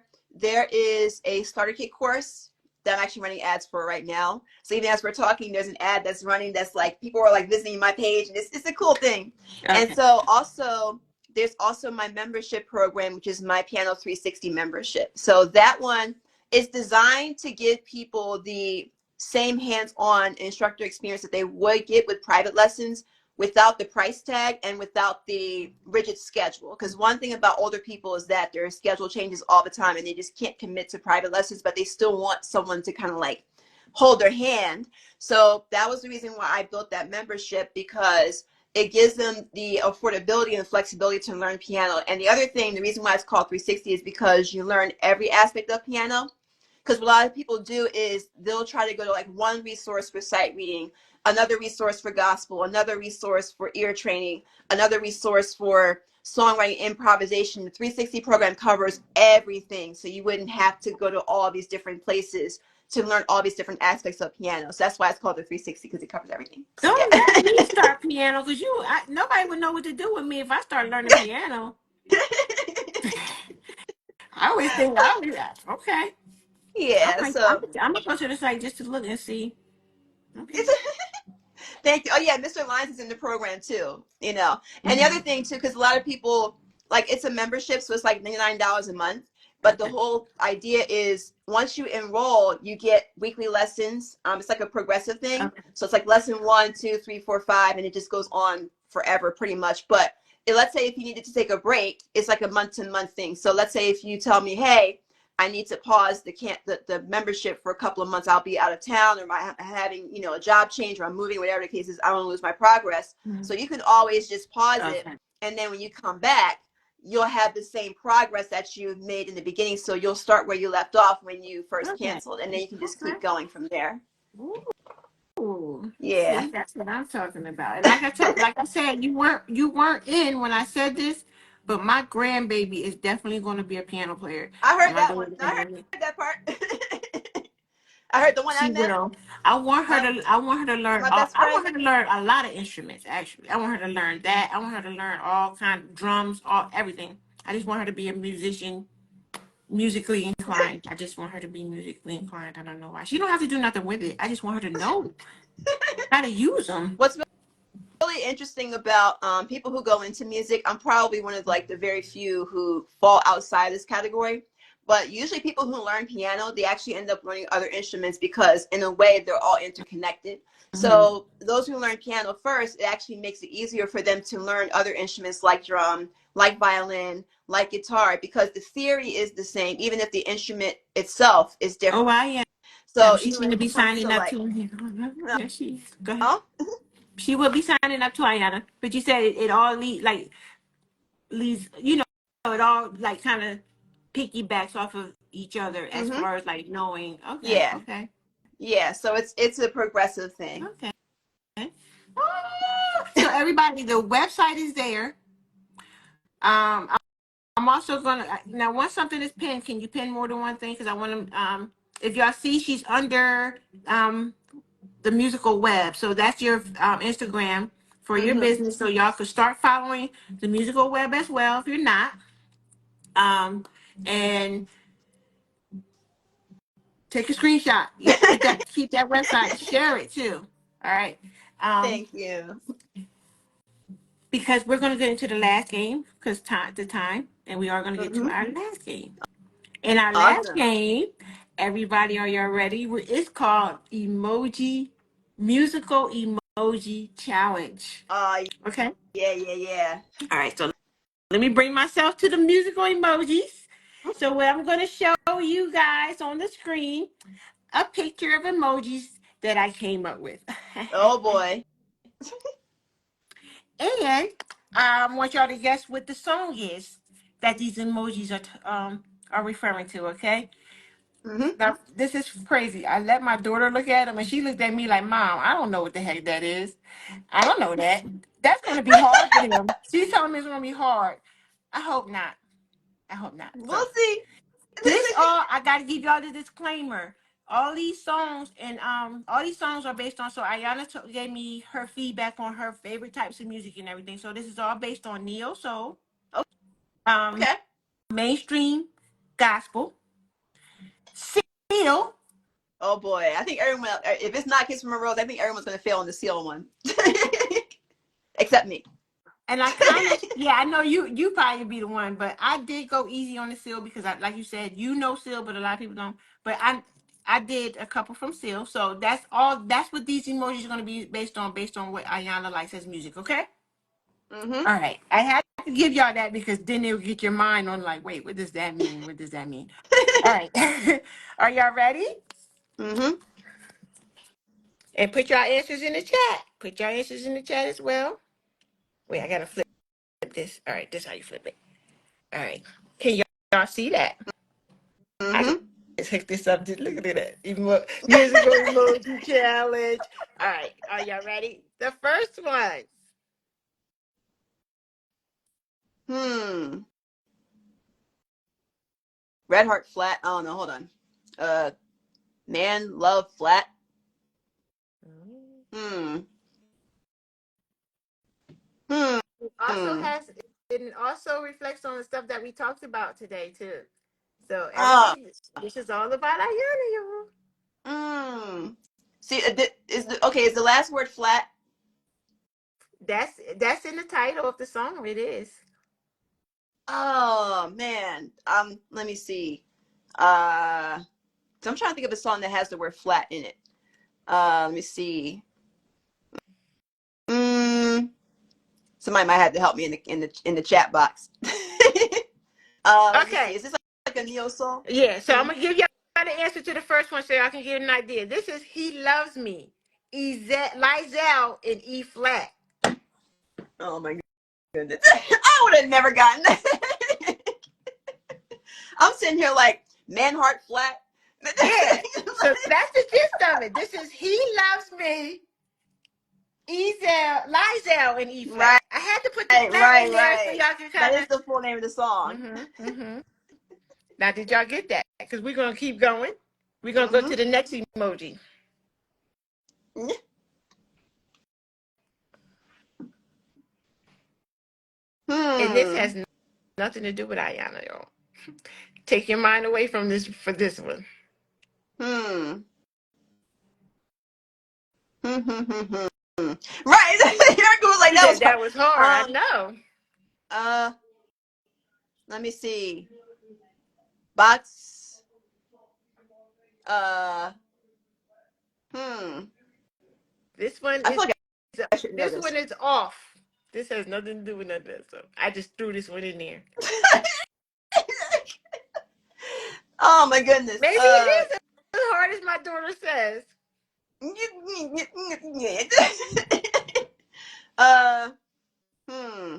is a starter kit course that I'm actually running ads for right now. So even as we're talking, there's an ad that's running that's like people are like visiting my page, and it's a cool thing. And Okay. so also there's also my membership program, which is my Piano 360 membership. So that one is designed to give people the same hands-on instructor experience that they would get with private lessons, without the price tag and without the rigid schedule. Because one thing about older people is that their schedule changes all the time and they just can't commit to private lessons, but they still want someone to kind of like hold their hand. So that was the reason why I built that membership, because it gives them the affordability and the flexibility to learn piano. And the other thing, the reason why it's called 360 is because you learn every aspect of piano. Because what a lot of people do is they'll try to go to like one resource for sight reading, another resource for gospel, another resource for ear training, another resource for songwriting improvisation. The 360 program covers everything, so you wouldn't have to go to all these different places to learn all these different aspects of piano. So that's why it's called the 360, because it covers everything. So Don't let me yeah. start piano because nobody would know what to do with me if I start learning piano. I always think okay. Yeah, so I'm gonna go to the site just to look and see. Okay. it's thank you. Oh yeah, Mr. Lyons is in the program too. And the other thing too, because a lot of people, like, it's a membership, so it's like $99 a month. But the Okay. whole idea is once you enroll, you get weekly lessons. It's like a progressive thing. Okay. So it's like lesson 1, 2, 3, 4, 5, and it just goes on forever pretty much. But let's say if you needed to take a break, it's like a month-to-month thing. So let's say if you tell me, hey, I need to pause the membership for a couple of months. I'll be out of town, or I'm having a job change, or I'm moving, whatever the case is. I don't want to lose my progress. Mhm. So you can always just pause it, Okay. and then when you come back, you'll have the same progress that you made in the beginning. So you'll start where you left off when you first Okay. canceled, and then you can just Okay. keep going from there. Ooh. Yeah, See, that's what I'm talking about. And like I said, you weren't in when I said this, but my grandbaby is definitely going to be a piano player. I And heard my that one. daughter, I heard that part. I heard the one I she met. will. I want her My to. I want her to learn. my best I friend. want her to learn a lot of instruments. Actually, I want her to learn that. I want her to learn all kind of drums, all everything. I just want her to be a musician, musically inclined. I just want her to be musically inclined. I don't know why. She don't have to do nothing with it. I just want her to know how to use them. What's really interesting about people who go into music, I'm probably one of like the very few who fall outside this category. But usually, people who learn piano, they actually end up learning other instruments because, in a way, they're all interconnected. Hmm. So, those who learn piano first, it actually makes it easier for them to learn other instruments like drum, like violin, like guitar, because the theory is the same, even if the instrument itself is Oh, different. I am. So, She's even going when to be it comes to signing up like, to. uh, There she is. Go ahead. oh, She will be signing up to Ayana. But you said it all leads. It all like kind of piggybacks off of each other as mm-hmm, far as like knowing. Okay. yeah. Okay. Yeah, so it's a progressive thing. Okay. So everybody, the website is there. I'm also gonna now once something is pinned, can you pin more than one thing? Because I want to. If y'all see, she's under the musical web, so that's your Instagram for your Hmm. business. So y'all could start following the musical web as well if you're not. Um, and take a screenshot. Yep, keep that website. Share it too. All right. Um, Thank you. because we're gonna get into the last game because time, and we are gonna get to Hmm. our last game. In our last Awesome. game, everybody, are y'all ready? It's called emoji, musical emoji emoji challenge. Uh, Okay. yeah. All right. So let me bring myself to the musical emojis. So what I'm going to show you guys on the screen a picture of emojis that I came up with. Oh boy. And I want y'all to guess what the song is that these emojis are referring to. Okay. Mm-hmm. Now this is crazy. I let my daughter look at them, and she looked at me like, "Mom, I don't know what the heck that is. I don't know that. That's going to be hard for them." She's telling me it's going to be hard. I hope not. I hope not. We'll So see. this all I got to give y'all the disclaimer. All these songs and all these songs are based on. So Ayana gave me her feedback on her favorite types of music and everything. So this is all based on neo soul, um, Okay. mainstream gospel, seal. Oh boy. I think everyone. If it's not Kiss from a Rose, I think everyone's gonna fail on the seal one, except me. And I kind of, yeah, I know you probably be the one, but I did go easy on the seal because like you said, you know seal, but a lot of people don't. But I did a couple from seal, so that's all. That's what these emojis are going to be based on what Ayana likes as music. Okay. Mm-hmm. All right. I had to give y'all that because then it'll get your mind on like, wait, what does that mean? What does that mean? All right. Are y'all ready? Mm-hmm. And put your answers in the chat. Put your answers in the chat as well. Wait, I gotta flip this. All right, this is how you flip it. All right. Can y'all see that? I Mm-hmm. just hooked this up. Just look at that. Musical emoji challenge. All right. Are y'all ready? The first one. Hmm. Red Heart Flat. Oh no, hold on. Uh, Man Love Flat. Hmm. Hmm. It also has it also reflects on the stuff that we talked about today too. So Ah. everything this is all about Ayana, y'all. Hmm. See, okay? Is the last word flat? That's in the title of the song. It is. Oh man. Let me see. So I'm trying to think of a song that has the word flat in it. Let me see. Mm, Somebody might have to help me in the chat box. Let me see. Okay. Is this like a neo soul? Yeah. So I'm Mm-hmm. gonna give y'all the answer to the first one so y'all can get an idea. This is "He Loves Me." Lizelle in E flat. Oh my goodness. I would have never gotten that. I'm sitting here like man heart flat. Yeah. So that's the gist of it. This is "He Loves Me." Lizelle in E Right, flat. I had to put the flat in there so right. y'all can That kind is of. the full name of the song. Mm-hmm. Now, did y'all get that? Because we're gonna keep going. We're gonna go Mm-hmm. to the next emoji, and this Hmm. has nothing to do with Ayana, y'all. Take your mind away from this for this one. Hmm. Hmm. Right. Erica was like, You that said was hard. that was hard. I Um. know. Uh. Let me see. Box. Uh. Hmm. This one I feel is like I should know this this. one is off. This has nothing to do with nothing. So I just threw this one in there. Oh my goodness. Maybe it is as hard as my daughter says. uh. Hmm.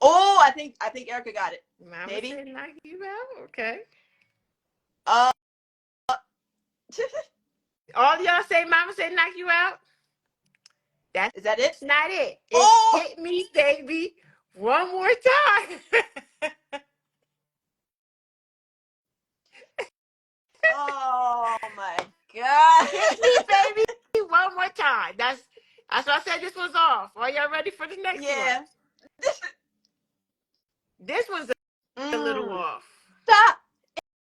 Oh, I think Erica got it. Mama Maybe. said knock you out. Okay. Uh. All y'all say Mama said knock you out. That's Is that it? not it. It's Oh. hit me, baby, one more time. Oh my god. Hit me, baby, one more time. That's why I said this was off. Are y'all ready for the next one? Yeah. This one's a little Mm. off. Stop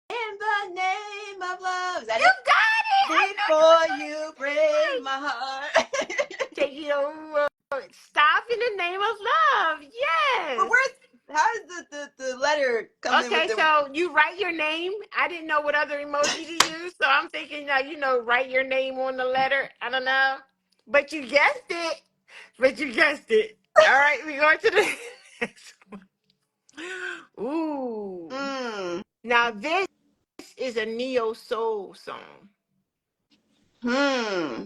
in the name of love. Is that You it? got it. I know you were Before going to you say break it my heart. right. Take it over. Stop in the name of love. But Yes. where's how does the letter come in with Okay, the so you write your name. I didn't know what other emoji to use, so I'm thinking, write your name on the letter. I don't know. But you guessed it. But you guessed it. All right, we going to the next one. Ooh. Hmm. Now this is a neo soul song. Hmm.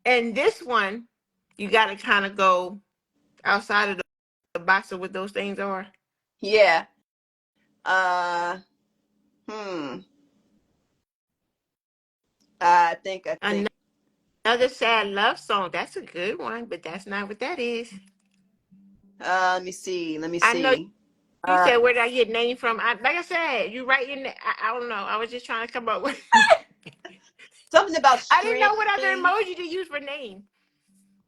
And this one, you got to kind of go outside of the box of what those things are. Yeah. Uh. Hmm. I think. Another sad love song. That's a good one, but that's not what that is. Let me see. Let me I know see. you said, where did I get name from? Like I said, you right in there. I don't know. I was just trying to come up with. Something about I didn't string. know what other emoji to use for name.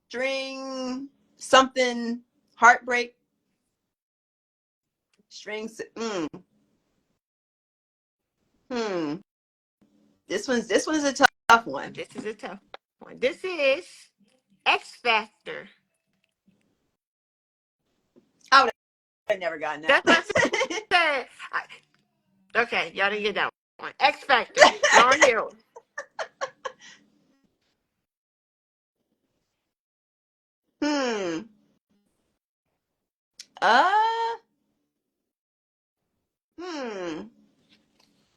String. Something. Heartbreak. Strings. Hmm. This one's a tough one. This is a tough one. This is X Factor. I would have never gotten that. That's what I said. Okay, y'all didn't get that one. X Factor. Lauryn Hill. Hmm. Uh. Hmm.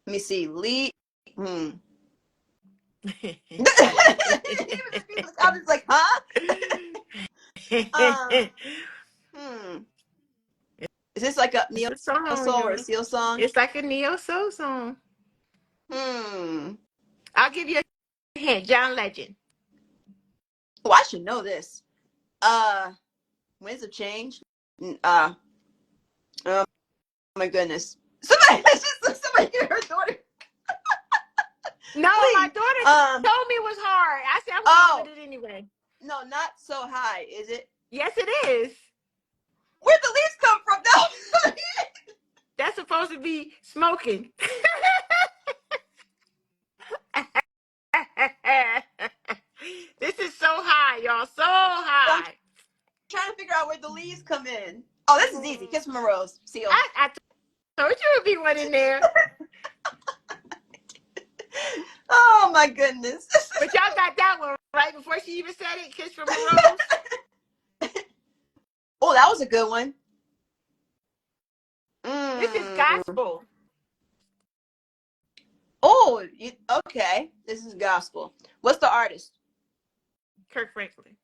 Let me see. Lee. Hmm. I was like, huh? Um. Hmm. Is this like a It's neo a song, soul or a y'all. seal song? It's like a neo soul song. Hmm. I'll give you a hint. John Legend. Oh, I should know this. Winds of Change. Oh my goodness. Somebody get her daughter. No, my Please. daughter told me it was hard. I said I'm going Oh, with it anyway. no, not so high, is it? Yes, it is. Where'd the leaves come from? No. That's supposed to be smoking. This is so high, y'all. So I'm high. trying to figure out where the leaves come in. Oh, this is easy. Kiss from a Rose. Seal. I told you would be one in there. Oh my goodness. But y'all got that one right before she even said it. Kiss from a Rose. Oh, that was a good one. This is Mm. gospel. Oh, okay. This is gospel. What's the artist? Kirk Franklin.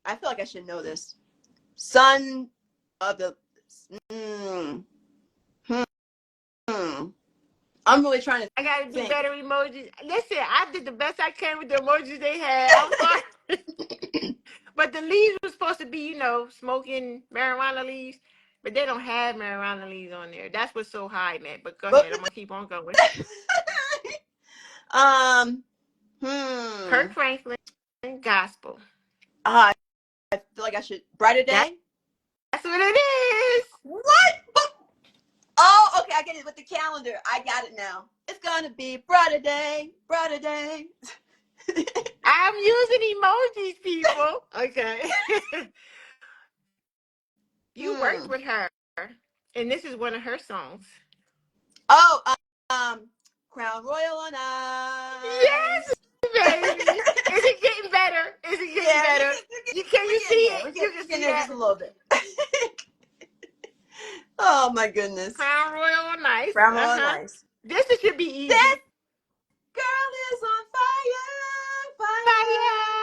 I feel like I should know this. Son of the. Mm, hmm. I'm really trying to I gotta do think. better emojis. Listen, I did the best I can with the emojis they had. I'm sorry. But the leaves were supposed to be, smoking marijuana leaves. But they don't have marijuana leaves on there. That's what's so high, man. But go But ahead. I'm gonna keep on going. um, Kirk Franklin, gospel. I feel like I should. Brighter That's Day. what it is. What? Oh, okay. I get it with the calendar. I got it now. It's gonna be brighter day, brighter day. I'm using emojis, people. Okay. You worked Hmm. with her, and this is one of her songs. Oh, Crown Royal on Ice. Yes, baby. Is it getting better? Is it getting Yeah, better? Can we're you getting see there. it? We're You getting, can we're getting see there that. just a little bit. Oh my goodness. Crown Royal on Ice. Crown Royal on Uh-huh. Ice. This should be That easy. girl is on fire, Fire,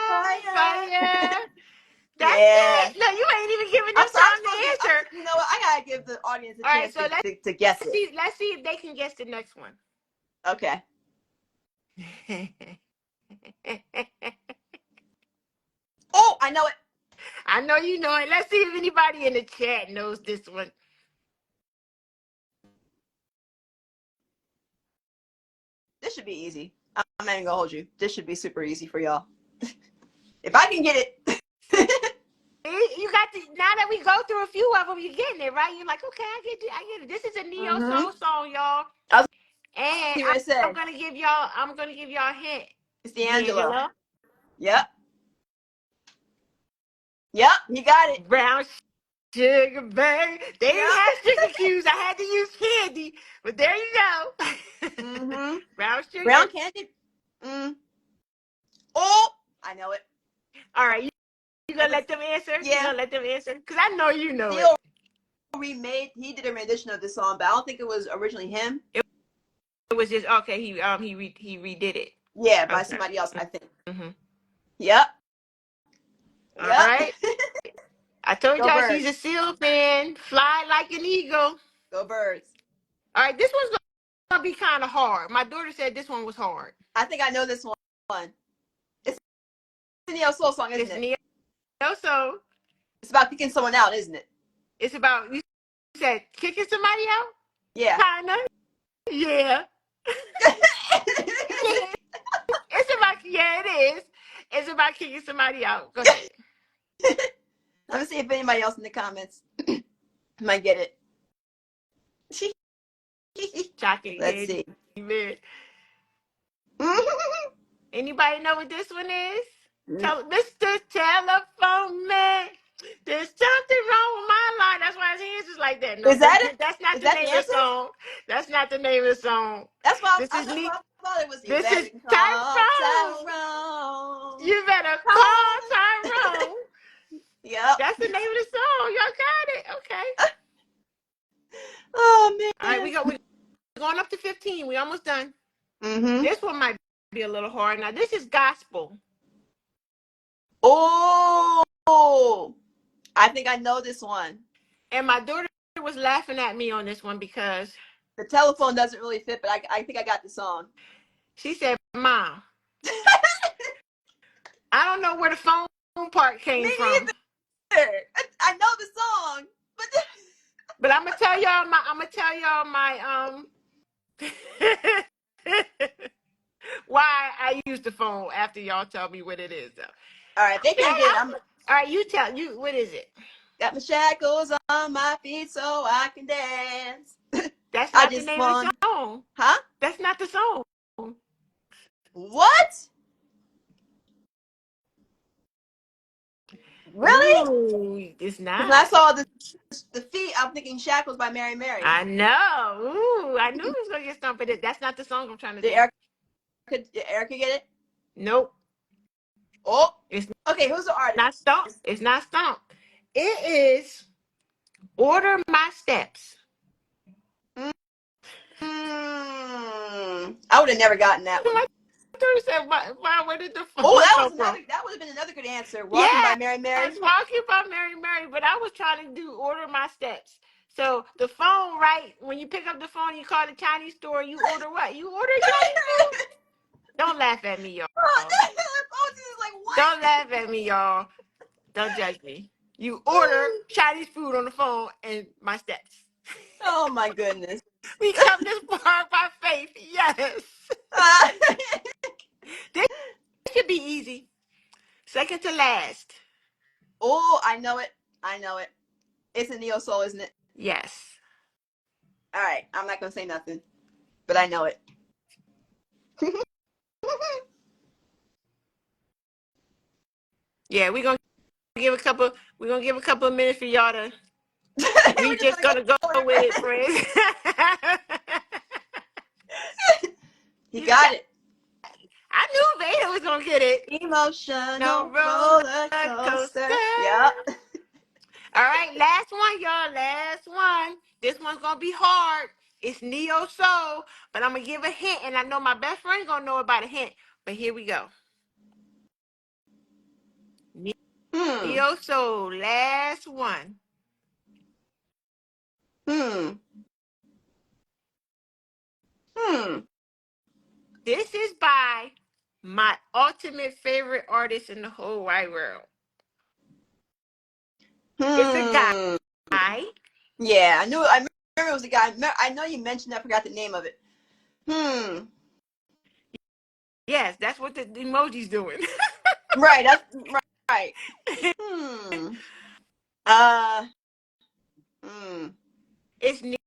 fire, fire. fire. That's Yeah. it. No, you ain't even giving them I'm sorry. time to answer. You know what? I gotta give the audience a All right, chance so to guess let's it. see. Let's see if they can guess the next one. Okay. Oh, I know it. I know you know it. Let's see if anybody in the chat knows this one. This should be easy. I'm not even gonna hold you. This should be super easy for y'all. If I can get it. You got to, now that we go through a few of them, you're getting it, right? You're like, okay, I get it. I get it. This is a neo Mm-hmm. soul song, y'all. I was And see what it I'm said. gonna give y'all a hint. It's D'Angelo. D'Angelo. Yep. Yep. You got it. Brown sugar, baby. They didn't have Yep. sugar cubes. I had to use candy. But there you go. Mm-hmm. Brown sugar. Brown candy. Mm. Oh, I know it. All right, you gonna let them answer? Yeah. You gonna let them answer? Because I know you know Theo it. he did a rendition of this song, but I don't think it was originally him. It was just okay. He redid it. Yeah, by Okay. somebody else, I think. Mm-hmm. Yep. All Yep. right. I told Go y'all Birds. she's a seal fan. Fly like an eagle. Go Birds. All right, this one's gonna be kind of hard. My daughter said this one was hard. I think I know this one. It's a Neo Soul song, isn't It's it? Neo Soul. It's about kicking someone out, isn't it? It's about, you said kicking somebody out? Yeah. Kinda. Yeah. It's about, yeah, it is. It's about kicking somebody out. Go ahead. Let me see if anybody else in the comments might get it. Shocking. Let's Yeah, see. man. Anybody know what this one is? Tell Mr. Telephone Man. There's something wrong with my line. That's why his hands is like that. No, Is that it? that's not Is the that the name of the answer? song. That's not the name of the song. That's why This I is neat. thought it was. You This is better call Tyrone. Tyrone. You better call Call. Tyrone. Yep. That's the name of the song. Y'all got it. Okay. Oh man. All right, we're going up to 15. We almost done. Mm-hmm. This one might be a little hard. Now, this is gospel. Oh, I think I know this one. And my daughter was laughing at me on this one because The telephone doesn't really fit, but I think I got the song. she said, Mom, I don't know where the phone part came Me from. neither. I know the song, But I'm gonna tell y'all my why I use the phone after y'all tell me what it is though. All right, they can't get it. All right, you tell you what is it? Got my shackles on my feet so I can dance. That's I not the just name of the want, song. huh? That's not the song. What? Really? Ooh, it's Because when I not. saw the feet, I'm thinking Shackles by Mary Mary. I know. Ooh, I knew it was gonna get stumped, but that's not the song I'm trying to Did think. Erica get it? Nope. Oh, It's okay. Who's the not artist? stomp. It's not stomp. It is Order My Steps. I would have never gotten that one. My daughter said, where did the Oh, phone come from? that would have been another good answer. Walking Yeah, by Mary Mary. it's Walking by Mary Mary, but I was trying to do Order My Steps. So the phone, right? When you pick up the phone, you call the Chinese store, you order what? You order Chinese food? Don't laugh at me, y'all. Like, what? Don't laugh at me, y'all. Don't judge me. You order Chinese food on the phone and my steps. Oh my goodness. We come this far by faith. Yes. This should be easy. Second to last. Oh, I know it. I know it. It's a neo soul, isn't it? Yes. All right. I'm not gonna say nothing, but I know it. Yeah, we're gonna give a couple. We're gonna give a couple of minutes for y'all to. We We're just gonna go with with it, it. friends. He You got got. it. I knew Veda was gonna get it. No Emotional roller roller coaster. coaster. Yep. All right, last one, y'all. Last one. This one's gonna be hard. It's Neo Soul, but I'm gonna give a hint, and I know my best friend gonna know about a hint. But here we go. Hmm. Neo Soul, last one. Hmm. Hmm. This is by my ultimate favorite artist in the whole wide world. It's a Hmm. guy. Yeah, I knew. I remember it was a guy. I know you mentioned. I forgot the name of it. Hmm. Yes, that's what the emoji's doing. Right. That's right. Hmm. Uh. Hmm. It's Neo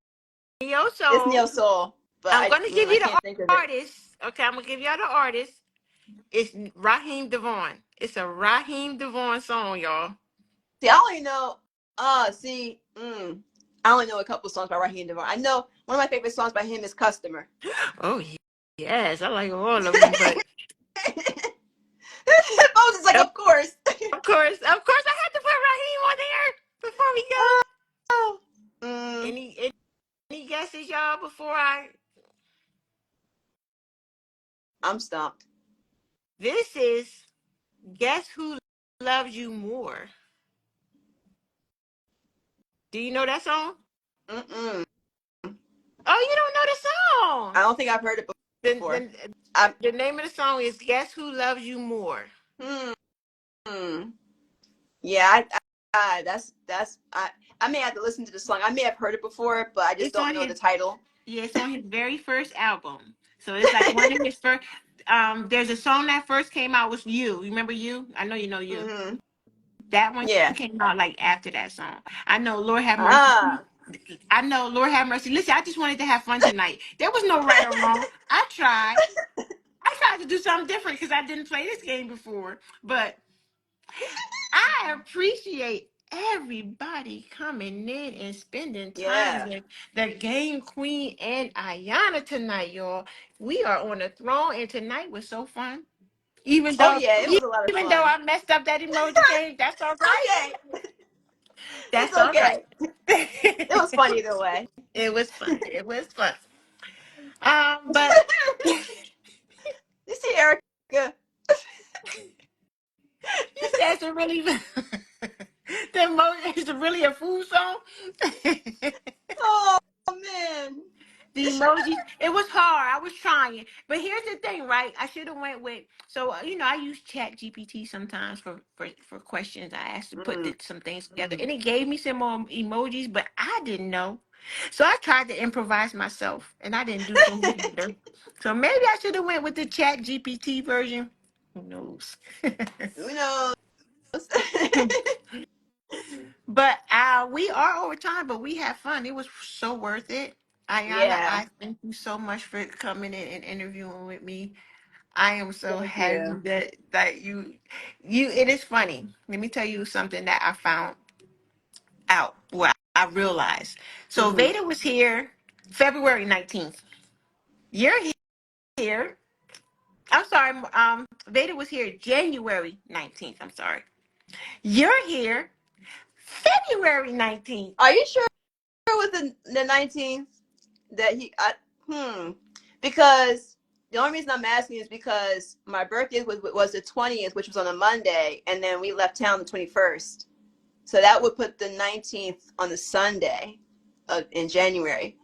It's Soul. neo soul, but I'm gonna give I you the can't think of it. artist. Okay, I'm gonna give y'all the artist. It's Raheem Devon. It's a Raheem Devon song, y'all. See, I only know. See. I only know a couple songs by Raheem Devon. I know one of my favorite songs by him is "Customer." Oh yes, I like all of them, but Of course, I had to put Raheem on there before we go. Oh. Mm, Any guesses, y'all? Before I, I'm stumped. this is Guess Who Loves You More. Do you know that song? Mm-mm. Oh, you don't know the I song. don't think I've heard it Then, before. then I, the name of the song is Guess Who Loves You More. hmm. Yeah, I may have to listen to the song. I may have heard it before, but I just It's don't on know his the title. Yeah, it's on his very first album. So it's like one of his first. There's a song that first came out was You. You remember You? I know you know You. Hmm. That one Yeah. came out like after that song. I know Lord Have Mercy. Ah. I know Lord Have Mercy. Listen, I just wanted to have fun tonight. There was no right or wrong. I tried. I tried to do something different because I didn't play this game before. But I appreciate everybody coming in and spending time Yeah. with the game queen and Ayana tonight, y'all. We are on the throne, and tonight was so fun. Even Oh though, yeah, it was a lot of even though fun. I messed up that emoji game, that's all right. Okay. It's That's all right. okay. It was fun either way. It was fun. It was fun. But you You see, Erica. said it's a really the emoji is really a food song. Oh man. The emojis, it was hard. I was trying, but here's the thing, right? I should have went with, so I use Chat GPT sometimes for questions. I asked to put Mm. some things together, and it gave me some more emojis, but I didn't know, so I tried to improvise myself, and I didn't do so good. So maybe I should have went with the Chat GPT version. Who knows? Who knows? But we are over time, but we had fun. It was so worth it. Ayana, Yeah. I thank you so much for coming in and interviewing with me. I am so Thank happy you. that you it is funny. Let me tell you something that I found out. Well, I realized. So Hmm. Veda was here February 19th. You're here. I'm sorry. Veda was here January 19th. I'm sorry. You're here February 19th. Are you sure it was the 19th that he? Hmm. Because the only reason I'm asking is because my birthday was the 20th, which was on a Monday, and then we left town the 21st. So that would put the 19th on the Sunday in January.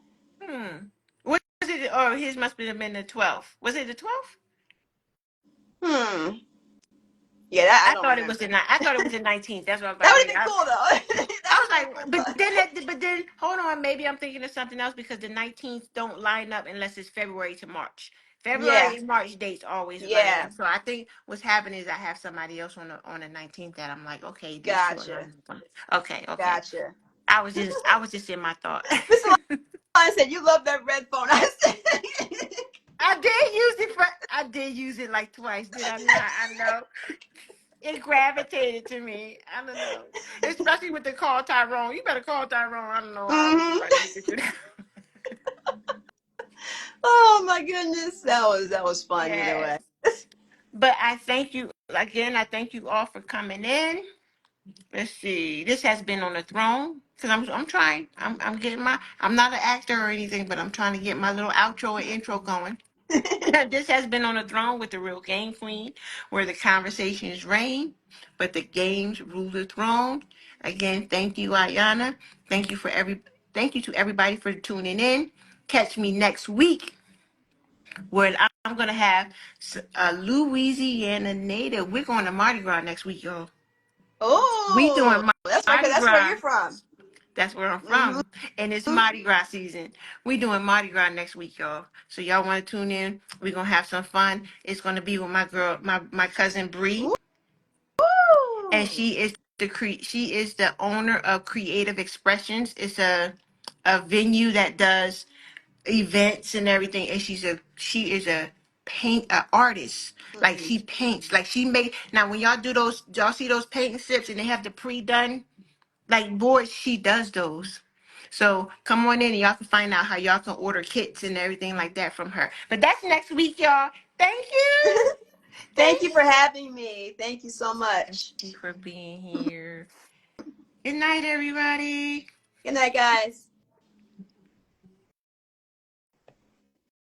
Was it? Or his must have been the 12th. Was it the 12th? Hmm. Yeah, that I I don't thought it was remember. I thought it was the 19th. That's what I was That like. would Wait, have been cool though. I That was would have been like, fun. but then, hold on. Maybe I'm thinking of something else because the 19th don't line up unless it's February to March. Yeah. February and March dates always line Yeah. up. So I think what's happening is I have somebody else on the 19th that I'm like, okay, these two are Gotcha. lining up. Okay, okay. Gotcha. I was just in my thought. Mr. Lyon said you love that red phone. I said I did use it like twice. Did I not? I know. It gravitated to me. I don't know. Especially with the call Tyrone. You better call Tyrone. I don't know how hmm. anybody gets to that. Oh my goodness. That was fun either Yes. way. But I thank you again. I thank you all for coming in. Let's see. This has been on the throne because I'm trying. I'm getting my. I'm not an actor or anything, but I'm trying to get my little outro and intro going. This has been on the throne with the real game queen, where the conversations reign, but the games rule the throne. Again, thank you, Ayana. Thank you for every. Thank you to everybody for tuning in. Catch me next week where I'm gonna have a Louisiana native. We're going to Mardi Gras next week, y'all. We Oh, doing that's right, 'cause Mardi that's where you're Gras. from. That's where I'm Hmm. from. And it's Mardi Gras season. We doing Mardi Gras next week, y'all. So y'all want to tune in? We're gonna have some fun. It's gonna be with my girl, my cousin Bree, and Ooh. she is the owner of Creative Expressions. It's a venue that does events and everything. And she is a artist. Like Hmm. she paints. Like she make now when y'all see those painting sips and they have the pre-done like boards, she does those. So come on in and y'all can find out how y'all can order kits and everything like that from her. But that's next week, y'all. Thank you. Thank you for having me. Thank you so much. Thank you for being here. Good night, everybody. Good night, guys.